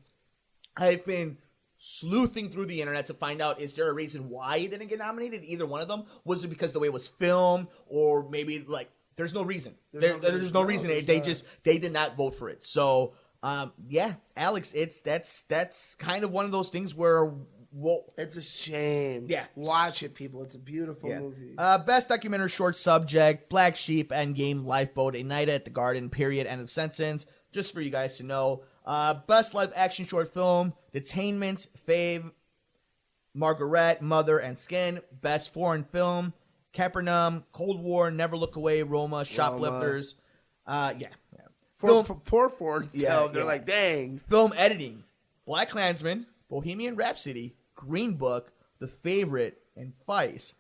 I've been sleuthing through the internet to find out, is there a reason why it didn't get nominated? Either one of them. Was it because the way it was filmed, or maybe like there's no reason. There's no reason. They did not vote for it. So yeah, Alex, that's kind of one of those things where. Whoa. It's a shame. Yeah. Watch it, people. It's a beautiful movie. Best documentary short subject, Black Sheep, Endgame, Lifeboat, A Night at the Garden, period, end of sentence. Just for you guys to know. Best live action short film, Detainment, Fave, Margaret, Mother, and Skin. Best foreign film, Capernaum, Cold War, Never Look Away, Roma, Shoplifters. Poor foreign film. Yeah, They're yeah. like, dang. Film editing, Black Klansman, Bohemian Rhapsody, Green Book, The Favorite, and Vice.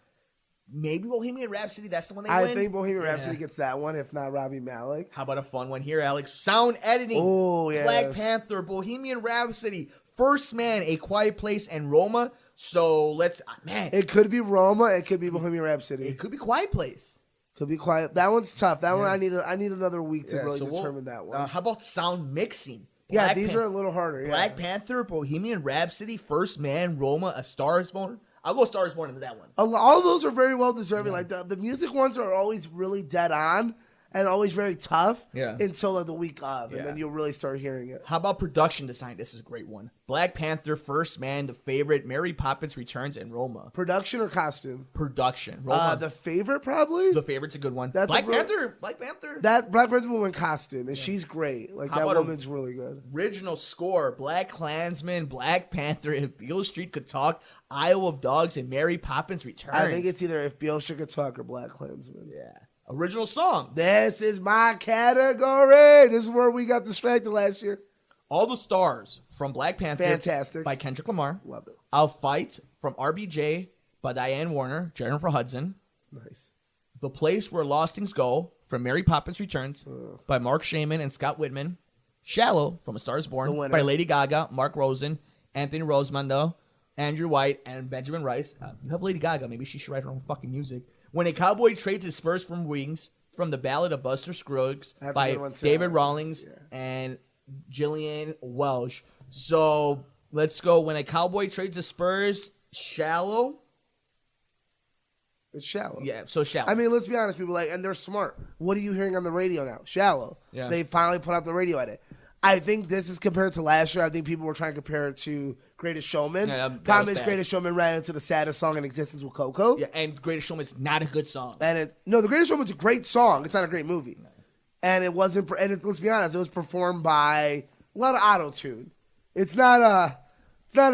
Maybe Bohemian Rhapsody, that's the one they win? I think Bohemian Rhapsody gets that one, if not Robbie Malek. How about a fun one here, Alex? Sound editing. Oh, yes. Black Panther, Bohemian Rhapsody, First Man, A Quiet Place, and Roma. So let's, man. It could be Roma. It could be Bohemian Rhapsody. It could be Quiet Place. Could be quiet. That one's tough. That one I need another week to really so determine that one. How about sound mixing? These are a little harder. Black Panther, Bohemian Rhapsody, First Man, Roma, A Star Is Born. I'll go Star is Born into that one. All of those are very well deserving. Like the music ones are always really dead on and always very tough until like the week of, and then you'll really start hearing it. How about production design? This is a great one. Black Panther, First Man, The Favorite, Mary Poppins Returns, and Roma. Production or costume? Production. Roma. The Favorite probably. The Favorite's a good one. That's Black Panther. That Black Panther woman costume, and she's great. Like that woman's really good. Original score: Black Klansman, Black Panther, If Beale Street Could Talk, Isle of Dogs, and Mary Poppins Returns. I think it's either If Beale Street Could Talk or Black Klansman. Yeah. Original song. This is my category. This is where we got distracted last year. All the Stars from Black Panther. Fantastic. By Kendrick Lamar. Love it. I'll Fight from RBJ by Diane Warner, Jennifer Hudson. Nice. The Place Where Lost Things Go from Mary Poppins Returns by Mark Shaman and Scott Whitman. Shallow from A Star is Born by Lady Gaga, Mark Rosen, Anthony Rosmondo, Andrew White, and Benjamin Rice. You have Lady Gaga. Maybe she should write her own fucking music. When a Cowboy Trades His Spurs from Wings from The Ballad of Buster Scruggs by David Rawlings and Gillian Welsh. So let's go. When a Cowboy Trades His Spurs, Shallow. It's Shallow. Yeah, so Shallow. I mean, let's be honest, people and they're smart. What are you hearing on the radio now? Shallow. Yeah. They finally put out the radio edit. I think this is compared to last year. I think people were trying to compare it to Greatest Showman. Yeah, that Problem was is, bad. Greatest Showman ran into the saddest song in existence with Coco. Yeah, and Greatest Showman's not a good song. And The Greatest Showman's a great song. It's not a great movie. And it wasn't. And let's be honest, it was performed by a lot of auto tune. It's not a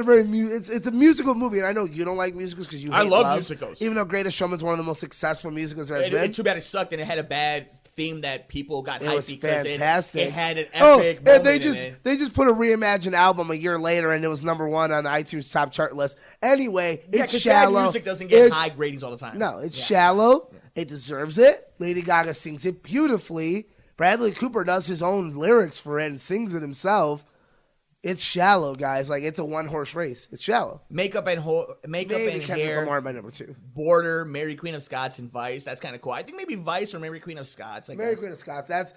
very it's a musical movie, and I know you don't like musicals because you hate I love musicals. Even though Greatest Showman's one of the most successful musicals there has been. Too bad it sucked and it had a bad theme that people got It hyped was because fantastic. It had an epic and moment they just put a reimagined album a year later, and it was #1 on the iTunes top chart list. Anyway, it's shallow. That music doesn't get high ratings all the time. No, it's shallow. Yeah. It deserves it. Lady Gaga sings it beautifully. Bradley Cooper does his own lyrics for it and sings it himself. It's shallow, guys. Like, it's a one-horse race. It's shallow. Makeup and Kendrick hair. Lamar by #2. Border, Mary Queen of Scots, and Vice. That's kind of cool. I think maybe Vice or Mary Queen of Scots. Mary Queen of Scots. That's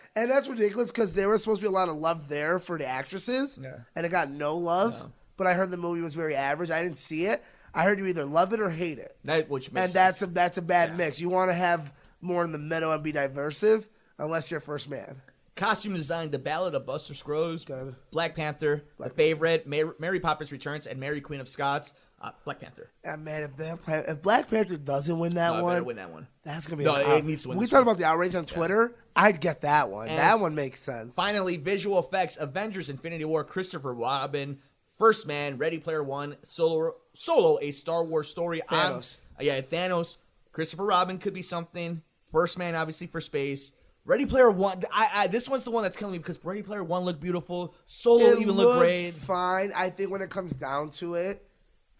ridiculous because there was supposed to be a lot of love there for the actresses, and it got no love. No. But I heard the movie was very average. I didn't see it. I heard you either love it or hate it. That's a bad mix. You want to have more in the middle and be diversive, unless you're First Man. Costume design: The Ballad of Buster Scruggs, Black Panther, The Favorite, Mary Poppins Returns, and Mary Queen of Scots. Black Panther. And man, if Black Panther doesn't win that one, win that one. That's gonna be. It needs to win. We talked about the outrage on Twitter. I'd get that one. And that one makes sense. Finally, visual effects: Avengers: Infinity War, Christopher Robin, First Man, Ready Player One, Solo, a Star Wars story. Thanos. Thanos. Christopher Robin could be something. First Man, obviously, for space. Ready Player One. This one's the one that's killing me because Ready Player One looked beautiful. Solo even looked great. Fine. I think when it comes down to it,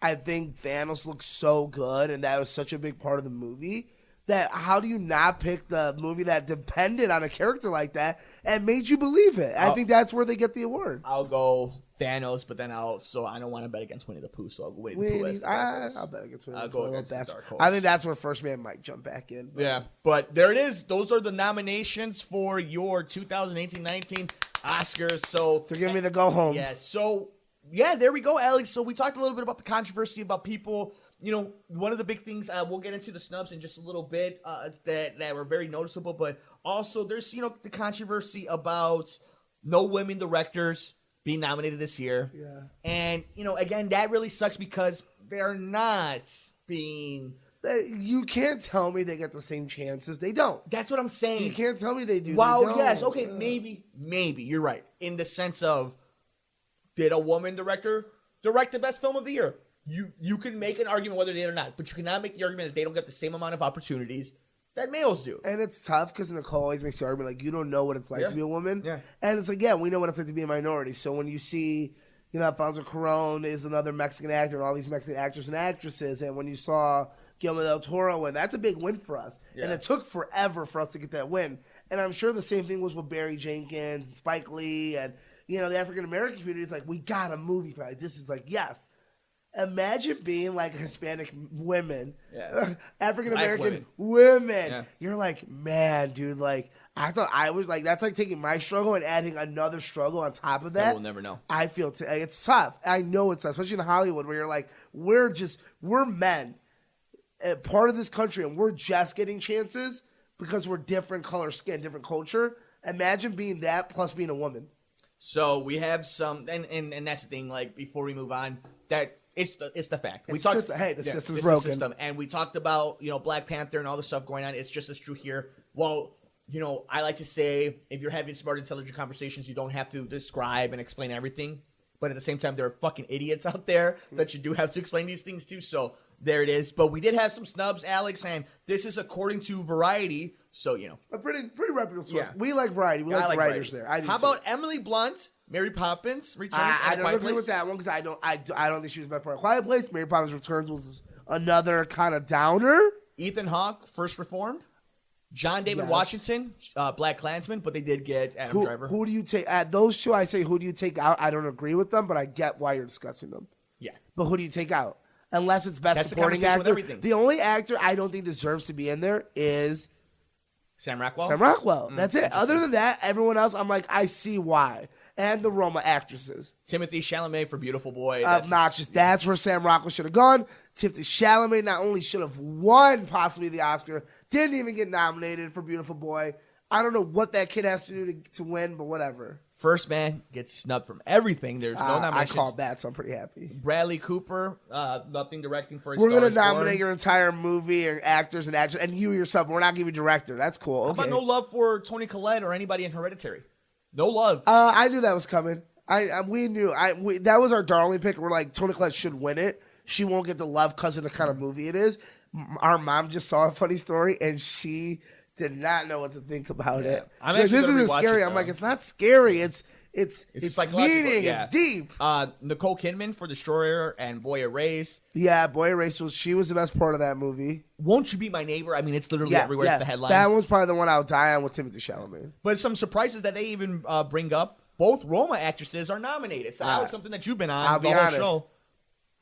I think Thanos looks so good, and that was such a big part of the movie. That how do you not pick the movie that depended on a character like that and made you believe it? I think that's where they get the award. I'll go Thanos, but then I don't want to bet against Winnie the Pooh, so I'll go Winnie the Pooh. I'll bet against Winnie the Pooh. I'll go against Dark Horse. I think that's where First Man might jump back in. Yeah, but there it is. Those are the nominations for your 2018-19 Oscars. So they're giving me the go home. Yeah. So there we go, Alex. So we talked a little bit about the controversy about people. You know, one of the big things, we'll get into the snubs in just a little bit, that were very noticeable, but also there's, the controversy about no women directors being nominated this year. Yeah. And, again, that really sucks because they're not being... You can't tell me they get the same chances. They don't. That's what I'm saying. You can't tell me they do. Wow, yes. Okay, maybe. You're right. In the sense of, did a woman director direct the best film of the year? You can make an argument whether they did or not, but you cannot make the argument that they don't get the same amount of opportunities that males do. And it's tough because Nicole always makes the argument like you don't know what it's like to be a woman. Yeah. And it's like, we know what it's like to be a minority. So when you see, Alfonso Cuarón is another Mexican actor and all these Mexican actors and actresses, and when you saw Guillermo del Toro win, that's a big win for us. Yeah. And it took forever for us to get that win. And I'm sure the same thing was with Barry Jenkins and Spike Lee and, the African American community is like, we got a movie for that. This is like, yes. Imagine being like Hispanic women, African American women. Yeah. You're like, man, dude, like I thought I was like, that's like taking my struggle and adding another struggle on top of that. We'll never know. I feel it's tough. I know it's tough, especially in Hollywood, where you're like, we're men, part of this country, and we're just getting chances because we're different color skin, different culture. Imagine being that plus being a woman. So we have some, and that's the thing. Like before we move on, that it's the fact. The system's broken. The system, and we talked about Black Panther and all the stuff going on. It's just as true here. Well, I like to say if you're having smart, intelligent conversations, you don't have to describe and explain everything. But at the same time, there are fucking idiots out there that you do have to explain these things to. So there it is. But we did have some snubs, Alex, and this is according to Variety. So, a pretty reputable source. Yeah. We like Variety. We like the writers there. I do How too. about Emily Blunt, Mary Poppins Returns? I and don't A Quiet agree Place? with that one because I don't think she was the best part of Quiet Place. Mary Poppins Returns was another kind of downer. Ethan Hawke, First Reformed. John David Yes. Washington, Black Klansman, but they did get Adam Driver. Who do you take? At those two, I say who do you take out? I don't agree with them, but I get why you're discussing them. Yeah. But who do you take out? Unless it's best That's the supporting conversation with actor. everything. The only actor I don't think deserves to be in there is Sam Rockwell? Sam Rockwell. That's it. Other than that, everyone else, I'm like, I see why. And the Roma actresses. Timothy Chalamet for Beautiful Boy. Obnoxious. That's where Sam Rockwell should have gone. Timothy Chalamet not only should have won possibly the Oscar, didn't even get nominated for Beautiful Boy. I don't know what that kid has to do to win, but whatever. First Man gets snubbed from everything. There's no nominations. I called that, so I'm pretty happy. Bradley Cooper, nothing directing for his We're going to Star is nominate Born. your entire movie and actors and actors, and you yourself. We're not giving you director. That's cool. How Okay. about no love for Toni Collette or anybody in Hereditary? No love. I knew that was coming. We knew. That was our darling pick. We're like, Toni Collette should win it. She won't get the love because of the kind of movie it is. Our mom just saw a funny story, and she did not know what to think about it. I'm She's actually this gonna isn't rewatch scary. it, I'm though. like, it's not scary. It's psychological, meaning. yeah. It's deep. Nicole Kidman for Destroyer and Boy Erased. Yeah, Boy Erased she was the best part of that movie. Won't You Be My Neighbor? I mean, it's literally everywhere. It's the headline. That one's probably the one I'll die on with Timothy Chalamet. But some surprises that they even bring up. Both Roma actresses are nominated. So that was something that you've been on. I'll be the whole honest. Show.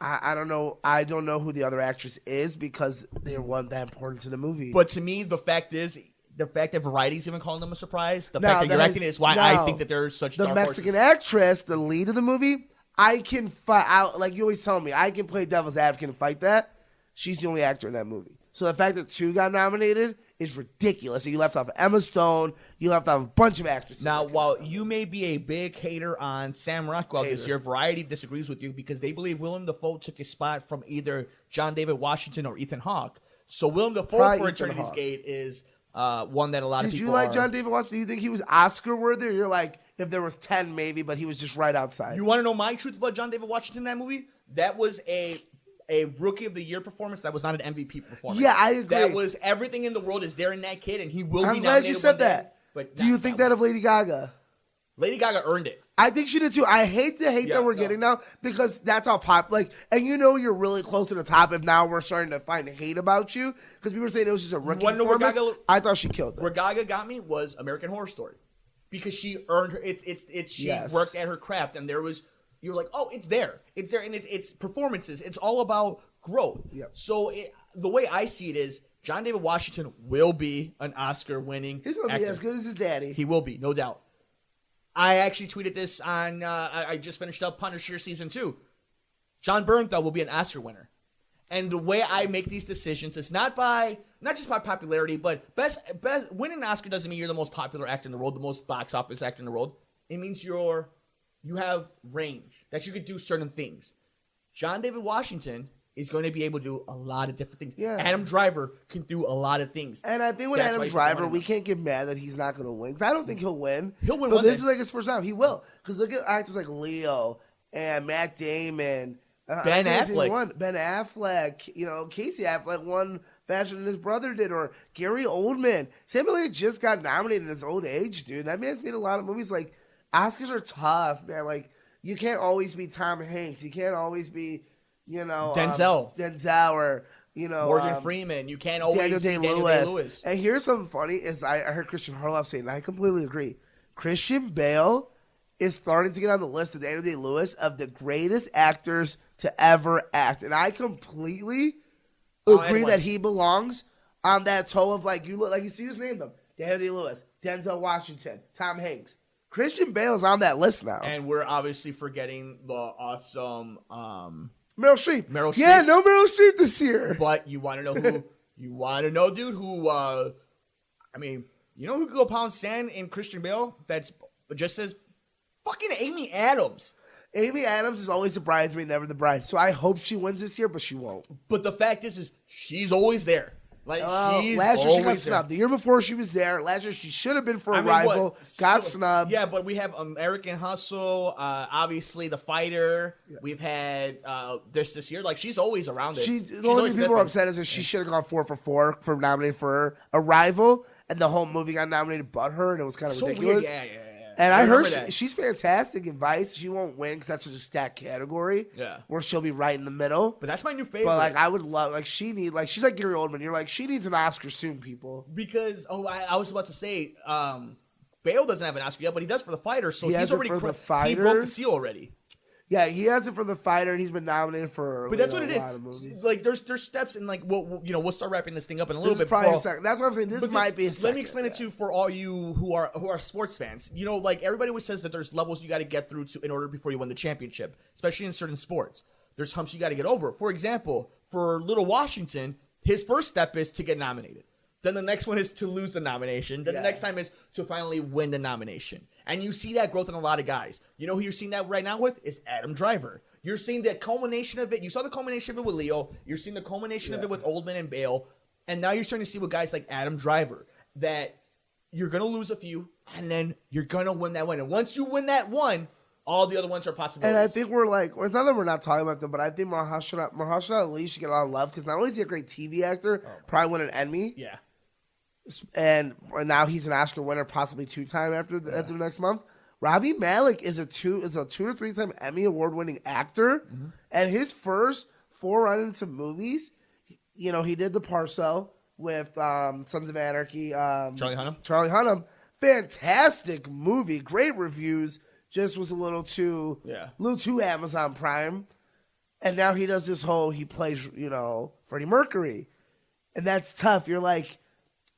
I don't know. I don't know who the other actress is because they weren't that important to the movie. But to me, the fact that Variety's even calling them a surprise, the No, fact that you're that acting is- is why no. I think that they're such the dark Mexican horses. actress, the lead of the movie, I can fight out. Like you always tell me, I can play devil's advocate and fight that. She's the only actor in that movie. So the fact that two got nominated is ridiculous. So you left off Emma Stone. You left off a bunch of actresses. Now, while you may be a big hater on Sam Rockwell this year, Variety disagrees with you because they believe Willem Dafoe took his spot from either John David Washington or Ethan Hawke. So Willem Dafoe Probably for Ethan Eternity's Hawke. Gate is one that a lot of Did people you like are- John David Washington? Do you think he was Oscar worthy? Or you're like, if there was 10 maybe, but he was just right outside. You want to know my truth about John David Washington in that movie? That was a Rookie of the Year performance. That was not an MVP performance. Yeah, I agree. That was everything in the world is there in that kid, and he will be I'm nominated. glad you said one day, that. but Do you think that of Lady Gaga? Lady Gaga earned it? I think she did too. I hate the hate Yeah, that we're no. getting now because that's how pop. Like, and you know you're really close to the top if now we're starting to find hate about you because people were saying it was just a rookie wanna know where performance. Gaga- I thought she killed Where it. Gaga got me was American Horror Story, because she earned her. She Yes. worked at her craft, and there was you're like, oh, it's there, and it's performances. It's all about growth. Yep. So the way I see it is, John David Washington will be an Oscar-winning He's gonna be actor. as good as his daddy. He will be, no doubt. I actually tweeted this on. I just finished up Punisher season 2. John Bernthal will be an Oscar winner, and the way I make these decisions is not just by popularity, but best winning an Oscar doesn't mean you're the most popular actor in the world, the most box office actor in the world. It means you have range, that you could do certain things. John David Washington is going to be able to do a lot of different things. Yeah. Adam Driver can do a lot of things. And I think with That's why Adam he's Driver, winning. we can't get mad that he's not going to win because I don't think he'll win. He'll win But one this day. is like his first time. He will because look at actors like Leo and Matt Damon, Ben Affleck. Ben Affleck. Casey Affleck won faster than his brother did, or Gary Oldman. Samuel L. just got nominated in his old age, dude. That man's made a lot of movies. Like Oscars are tough, man. Like you can't always be Tom Hanks. You can't always be, Denzel or Morgan Freeman. You can't always Daniel be Daniel Day-Lewis. Day-Lewis. And here's something funny is I heard Christian Harloff say, and I completely agree. Christian Bale is starting to get on the list of Daniel Day-Lewis of the greatest actors to ever act. And I completely agree that he belongs on that toe of like you see who's named them. Daniel Day-Lewis, Denzel Washington, Tom Hanks. Christian Bale's on that list now. And we're obviously forgetting the awesome Meryl Streep. Yeah, no Meryl Streep this year. But you want to know who? You want to know, dude, who, I mean, you know who could go pound sand in Christian Bale? That's just says fucking Amy Adams. Amy Adams is always the bridesmaid, never the bride. So I hope she wins this year, but she won't. But the fact is she's always there. Like, she's last year she got always snubbed. there. The year before she was there. Last year she should have been for Arrival. Got snubbed. Yeah, but we have American Hustle. Obviously, The Fighter. Yeah. We've had this year. Like, she's always around it. The only thing people are upset is that she should have gone 4 for nominated for her Arrival, and the whole movie got nominated but her, and it was kind of ridiculous. Weird. Yeah. And I heard she's fantastic in Vice. She won't win because that's such a stacked category. Yeah. Where she'll be right in the middle. But that's my new favorite. But, like, I would love, like, she's like Gary Oldman. You're like, she needs an Oscar soon, people. Because, I was about to say, Bale doesn't have an Oscar yet, but he does for The Fighter, so he's already, The Fighter. He broke the seal already. Yeah, he has it for The Fighter, and he's been nominated for. But that's what it is. Like, there's steps, and like, we'll start wrapping this thing up in a little bit. Probably that's what I'm saying. This might be a second. Let me explain it to you for all you who are sports fans. You know, like everybody always says that there's levels you got to get through in order before you win the championship, especially in certain sports. There's humps you got to get over. For example, for Little Washington, his first step is to get nominated. Then the next one is to lose the nomination. Then the next time is to finally win the nomination. And you see that growth in a lot of guys. You know who you're seeing that right now with? Is Adam Driver. You're seeing the culmination of it. You saw the culmination of it with Leo. You're seeing the culmination of it with Oldman and Bale. And now you're starting to see with guys like Adam Driver that you're going to lose a few, and then you're going to win that one. And once you win that one, all the other ones are possibilities. And I think it's not that we're not talking about them, but I think Mahershala Ali should get a lot of love because not only is he a great TV actor, probably win an Emmy. Yeah. And now he's an Oscar winner, possibly 2-time after the next month. Rami Malek is a 2 to 3-time Emmy award-winning actor, and his first 4 run-ins of movies, you know, he did The Parcel with Sons of Anarchy. Charlie Hunnam. Fantastic movie, great reviews. Just was a little too Amazon Prime, and now he does this whole he plays Freddie Mercury, and that's tough. You're like,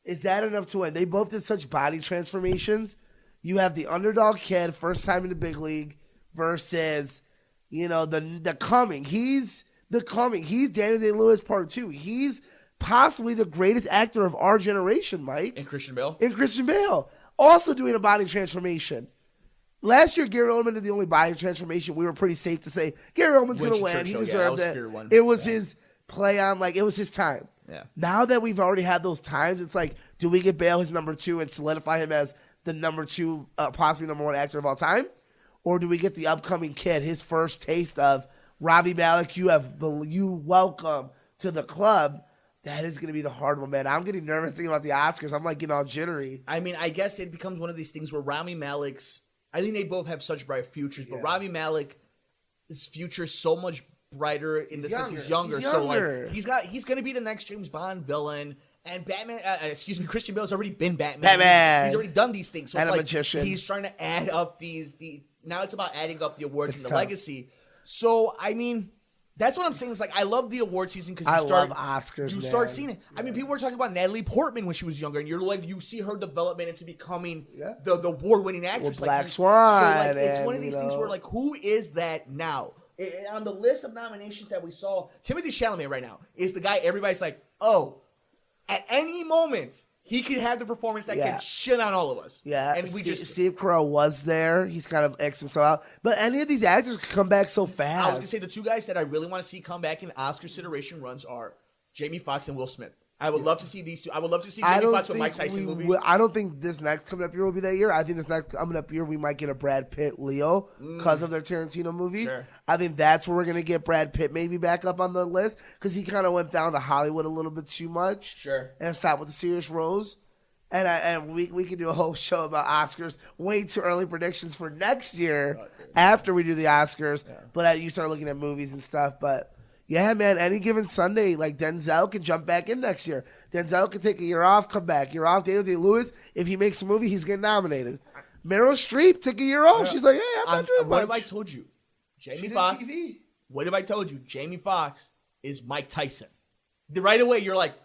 is that enough to win? They both did such body transformations. You have the underdog kid, first time in the big league, versus, the coming. He's the coming. He's Daniel Day-Lewis part 2. He's possibly the greatest actor of our generation, Mike. And Christian Bale. Also doing a body transformation. Last year, Gary Oldman did the only body transformation. We were pretty safe to say Gary Oldman's going to win. He deserved it. It was his play on, it was his time. Yeah. Now that we've already had those times, it's like, do we get Bale his number 2 and solidify him as the number 2, possibly number 1 actor of all time? Or do we get the upcoming kid, his first taste of Rami Malek, you welcome to the club? That is going to be the hard one, man. I'm getting nervous thinking about the Oscars. I'm getting all jittery. I mean, I guess it becomes one of these things where Rami Malek's, I think they both have such bright futures, but Rami Malek's future is so much brighter in the sense he's younger. So he's going to be the next James Bond villain. And Christian Bale's already been Batman. He's already done these things. So and it's a magician. He's trying to add up now it's about adding up the awards and the legacy. So, I mean, that's what I'm saying. It's like, I love the award season because I love Oscars. You start seeing it. I mean, people were talking about Natalie Portman when she was younger, and you see her development into becoming the award-winning actress. Black Swan. So, it's one of these things where, who is that now? On the list of nominations that we saw, Timothée Chalamet right now is the guy everybody's like, oh, at any moment, he could have the performance that can shit on all of us. Yeah, and Steve Carell was there. He's kind of X'd himself out. But any of these actors could come back so fast. I was going to say the 2 guys that I really want to see come back in Oscar consideration runs are Jamie Foxx and Will Smith. I would love to see these 2. I would love to see Jamie Foxx with Mike Tyson movie. I don't think this next coming up year will be that year. I think this next coming up year we might get a Brad Pitt Leo because of their Tarantino movie. Sure. I think that's where we're going to get Brad Pitt maybe back up on the list because he kind of went down to Hollywood a little bit too much. Sure. And stopped with the serious roles. And we could do a whole show about Oscars. Way too early predictions for next year after we do the Oscars. Yeah. But you start looking at movies and stuff. But yeah, man, any given Sunday, Denzel can jump back in next year. Denzel can take a year off, come back. Year off. Daniel Day-Lewis, if he makes a movie, he's getting nominated. Meryl Streep took a year off. She's like, hey, I'm not doing much. What have I told you? Jamie Foxx. What have I told you? Jamie Foxx is Mike Tyson. Right away, you're like,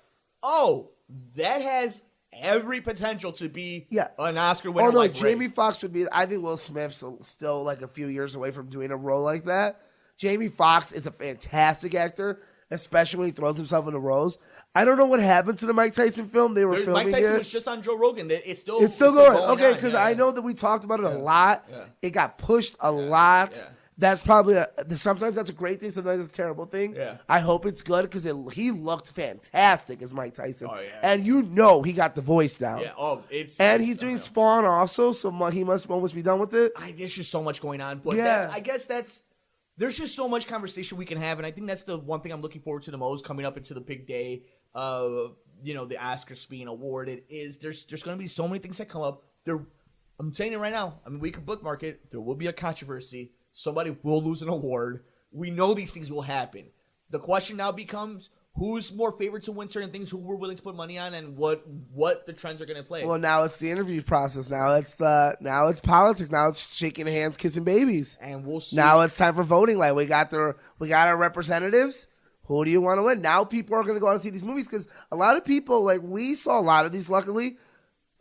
oh, that has every potential to be Yeah. an Oscar winner. Although like Ray. Jamie Foxx would be, I think Will Smith's still like a few years away from doing a role like that. Jamie Foxx is a fantastic actor, especially when he throws himself into roles. I don't know what happened to the Mike Tyson film. They were filming Mike Tyson it. was just on Joe Rogan. It's still going. on. Okay, because I know that we talked about it a lot. Yeah. It got pushed a lot. Yeah. That's probably sometimes that's a great thing. Sometimes it's a terrible thing. Yeah. I hope it's good because he looked fantastic as Mike Tyson. Oh, yeah. And he got the voice down. Yeah. Oh, it's And he's doing Spawn also, so he must almost be done with it. There's just so much going on. But Yeah. I guess there's just so much conversation we can have, and I think that's the one thing I'm looking forward to the most coming up into the big day of the Oscars being awarded. Is there's going to be so many things that come up. I'm saying it right now. I mean, we can bookmark it. There will be a controversy. Somebody will lose an award. We know these things will happen. The question now becomes who's more favored to win certain things, who we're willing to put money on, and what the trends are going to play. Well, now it's the interview process. Now it's politics. Now it's shaking hands, kissing babies. And we'll see. Now it's time for voting. Like we got our representatives. Who do you want to win? Now people are going to go out and see these movies because a lot of people, like we saw a lot of these, luckily,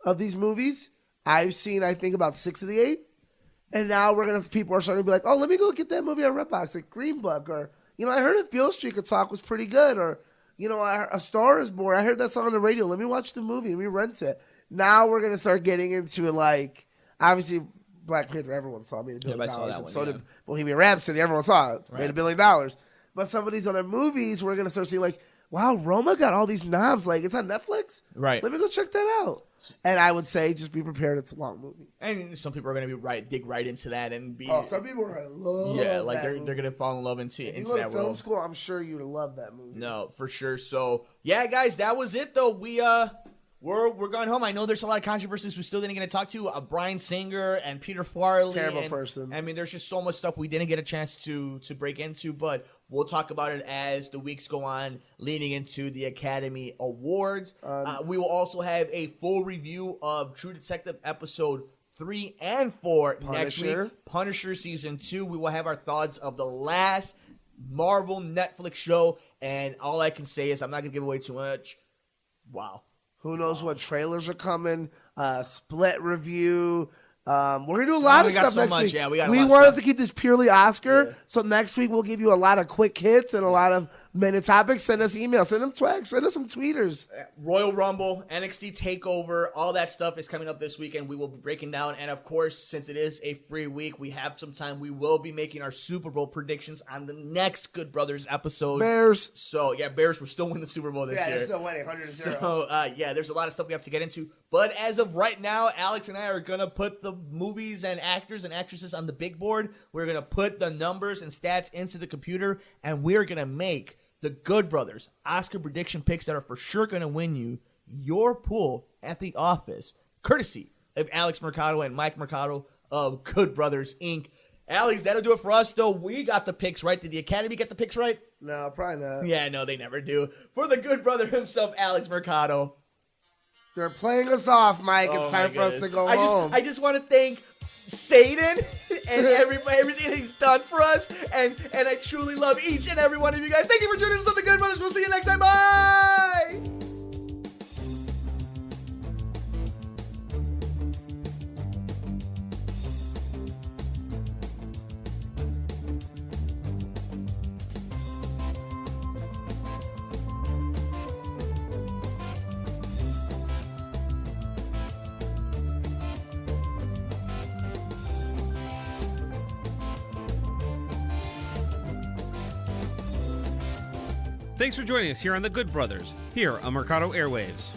of these movies. I've seen, I think, about 6 of the 8. And now people are starting to be like, oh, let me go get that movie on Redbox, like Green Book, or, I heard if Beale Street Could Talk was pretty good, or, A Star Is Born, I heard that song on the radio, let me watch the movie, let me rent it. Now we're going to start getting into it, like, obviously, Black Panther, everyone saw, made $1 billion, and so did Bohemian Rhapsody, everyone saw it, made $1 billion. But some of these other movies, we're going to start seeing, like, wow, Roma got all these knobs, like, it's on Netflix? Right. Let me go check that out. And I would say just be prepared. It's a long movie. And some people are going to dig right into that and be. Oh, some people are going to love they're going to fall in love into if you into go to that film world. school, I'm sure you'd love that movie. No, for sure. So yeah, guys, that was it though. We're going home. I know there's a lot of controversies we still didn't get to talk to. Brian Singer and Peter Farley. Terrible person. I mean, there's just so much stuff we didn't get a chance to break into, but we'll talk about it as the weeks go on, leading into the Academy Awards. We will also have a full review of True Detective episode 3 and 4 next week. Punisher season 2. We will have our thoughts of the last Marvel Netflix show, and all I can say is I'm not going to give away too much. Wow. Who knows what trailers are coming? Split review. We're gonna do a lot of stuff next week. Yeah, we wanted wanted to keep this purely Oscar, so next week we'll give you a lot of quick hits and a lot of minute topics. Send us emails, send them twags, send us some tweeters. Royal Rumble, NXT TakeOver, all that stuff is coming up this weekend. We will be breaking down, and of course, since it is a free week, we have some time. We will be making our Super Bowl predictions on the next Good Brothers episode. Bears. So yeah, Bears will still win the Super Bowl this year. Yeah, they're still winning 100-0. So yeah, there's a lot of stuff we have to get into. But as of right now, Alex and I are gonna put the movies and actors and actresses on the big board. We're gonna put the numbers and stats into the computer, and we're gonna make the Good Brothers Oscar prediction picks that are for sure going to win you your pool at the office, courtesy of Alex Mercado and Mike Mercado of Good Brothers, Inc. Alex, that'll do it for us, though. We got the picks right. Did the Academy get the picks right? No, probably not. Yeah, no, they never do. For the Good Brother himself, Alex Mercado. They're playing us off, Mike. It's time for us to go home. I just want to thank Satan and everything that he's done for us, and I truly love each and every one of you guys. Thank you for joining us on the Good Brothers. We'll see you next time. Bye. Thanks for joining us here on The Good Brothers, here on Mercado Airwaves.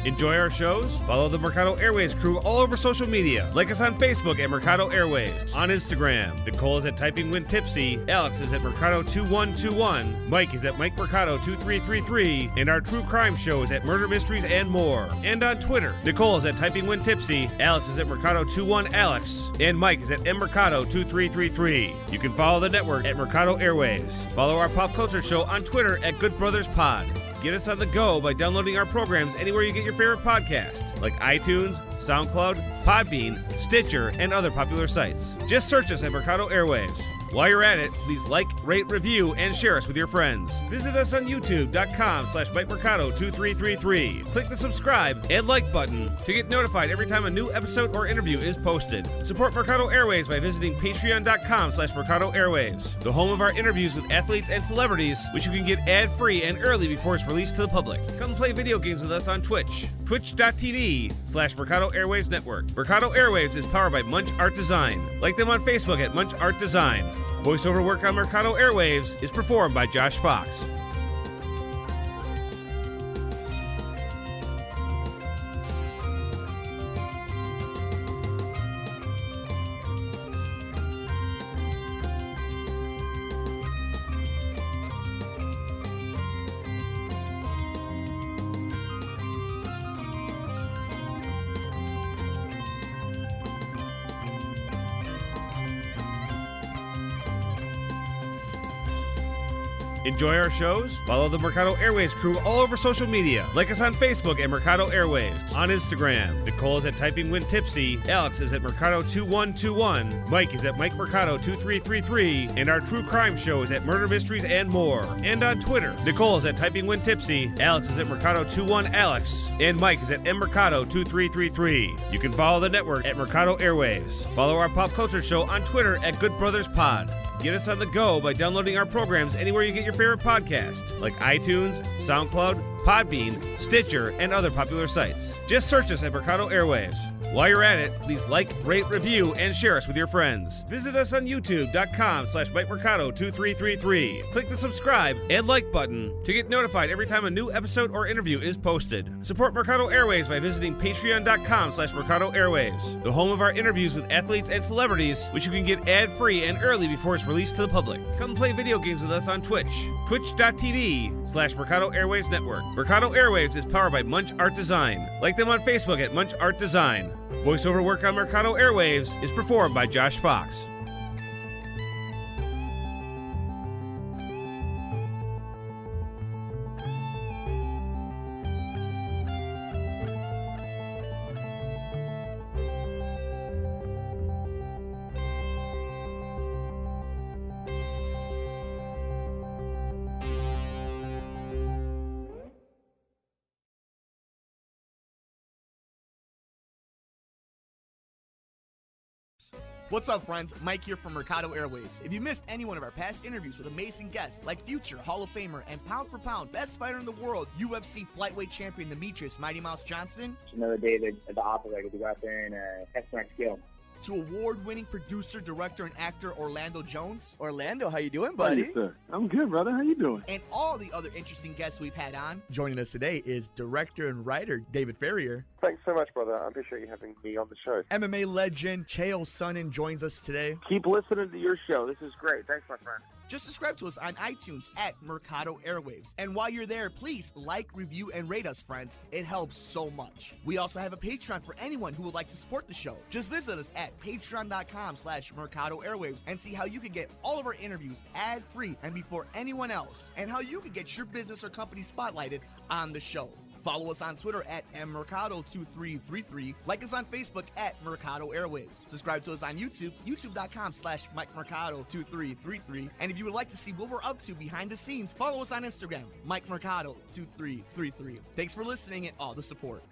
Enjoy our shows? Follow the Mercado Airwaves crew all over social media. Like us on Facebook at Mercado Airwaves. On Instagram, Nicole is at Typing When Tipsy, Alex is at Mercado2121, Mike is at Mike Mercado2333, and our true crime show is at Murder Mysteries and More. And on Twitter, Nicole is at Typing When Tipsy, Alex is at Mercado21Alex, and Mike is at MMercado2333. You can follow the network at Mercado Airwaves. Follow our pop culture show on Twitter at Good Brothers Pod. Get us on the go by downloading our programs anywhere you get your favorite podcast, like iTunes, SoundCloud, Podbean, Stitcher, and other popular sites. Just search us at Mercado Airwaves. While you're at it, please like, rate, review, and share us with your friends. Visit us on youtube.com/MikeMercado2333. Click the subscribe and like button to get notified every time a new episode or interview is posted. Support Mercado Airwaves by visiting patreon.com/Mercado Airwaves, the home of our interviews with athletes and celebrities, which you can get ad-free and early before it's released to the public. Come play video games with us on Twitch, twitch.tv/Mercado Airwaves Network. Mercado Airwaves is powered by Munch Art Design. Like them on Facebook at Munch Art Design. Voiceover work on Mercado Airwaves is performed by Josh Fox. Enjoy our shows? Follow the Mercado Airwaves crew all over social media. Like us on Facebook at Mercado Airwaves. On Instagram, Nicole is at Typing When Tipsy, Alex is at Mercado2121, Mike is at Mike Mercado2333, and our true crime show is at Murder Mysteries and More. And on Twitter, Nicole is at Typing When Tipsy, Alex is at Mercado21Alex, and Mike is at MMercado2333. You can follow the network at Mercado Airwaves. Follow our pop culture show on Twitter at Good Brothers Pod. Get us on the go by downloading our programs anywhere you get your favorite podcast, like iTunes, SoundCloud, Podbean, Stitcher, and other popular sites. Just search us at Mercado Airwaves. While you're at it, please like, rate, review, and share us with your friends. Visit us on youtube.com/MikeMercado2333. Click the subscribe and like button to get notified every time a new episode or interview is posted. Support Mercado Airwaves by visiting patreon.com/Mercado Airwaves, the home of our interviews with athletes and celebrities, which you can get ad-free and early before it's released to the public. Come play video games with us on Twitch, twitch.tv/Mercado Airwaves Network. Mercado Airwaves is powered by Munch Art Design. Like them on Facebook at Munch Art Design. Voiceover work on Mercado Airwaves is performed by Josh Fox. What's up, friends? Mike here from Mercado Airwaves. If you missed any one of our past interviews with amazing guests like future Hall of Famer and pound for pound best fighter in the world, UFC flyweight champion Demetrius Mighty Mouse Johnson, Another day at the operator to go out there and test my skill. to award-winning producer, director, and actor Orlando Jones, Orlando, how you doing, How buddy? you, sir? I'm good, brother. How you doing? and all the other interesting guests we've had on. Joining us today is director and writer David Ferrier. Thanks so much, brother. I appreciate you having me on the show. MMA legend Chael Sonnen joins us today. Keep listening to your show. This is great. Thanks, my friend. Just subscribe to us on iTunes at Mercado Airwaves. And while you're there, please like, review, and rate us, friends. It helps so much. We also have a Patreon for anyone who would like to support the show. Just visit us at patreon.com/Mercado Airwaves and see how you can get all of our interviews ad-free and before anyone else, and how you can get your business or company spotlighted on the show. Follow us on Twitter at mmercado2333. Like us on Facebook at Mercado Airwaves. Subscribe to us on YouTube, youtube.com/MikeMercado2333. And if you would like to see what we're up to behind the scenes, follow us on Instagram, MikeMercado2333. Thanks for listening and all the support.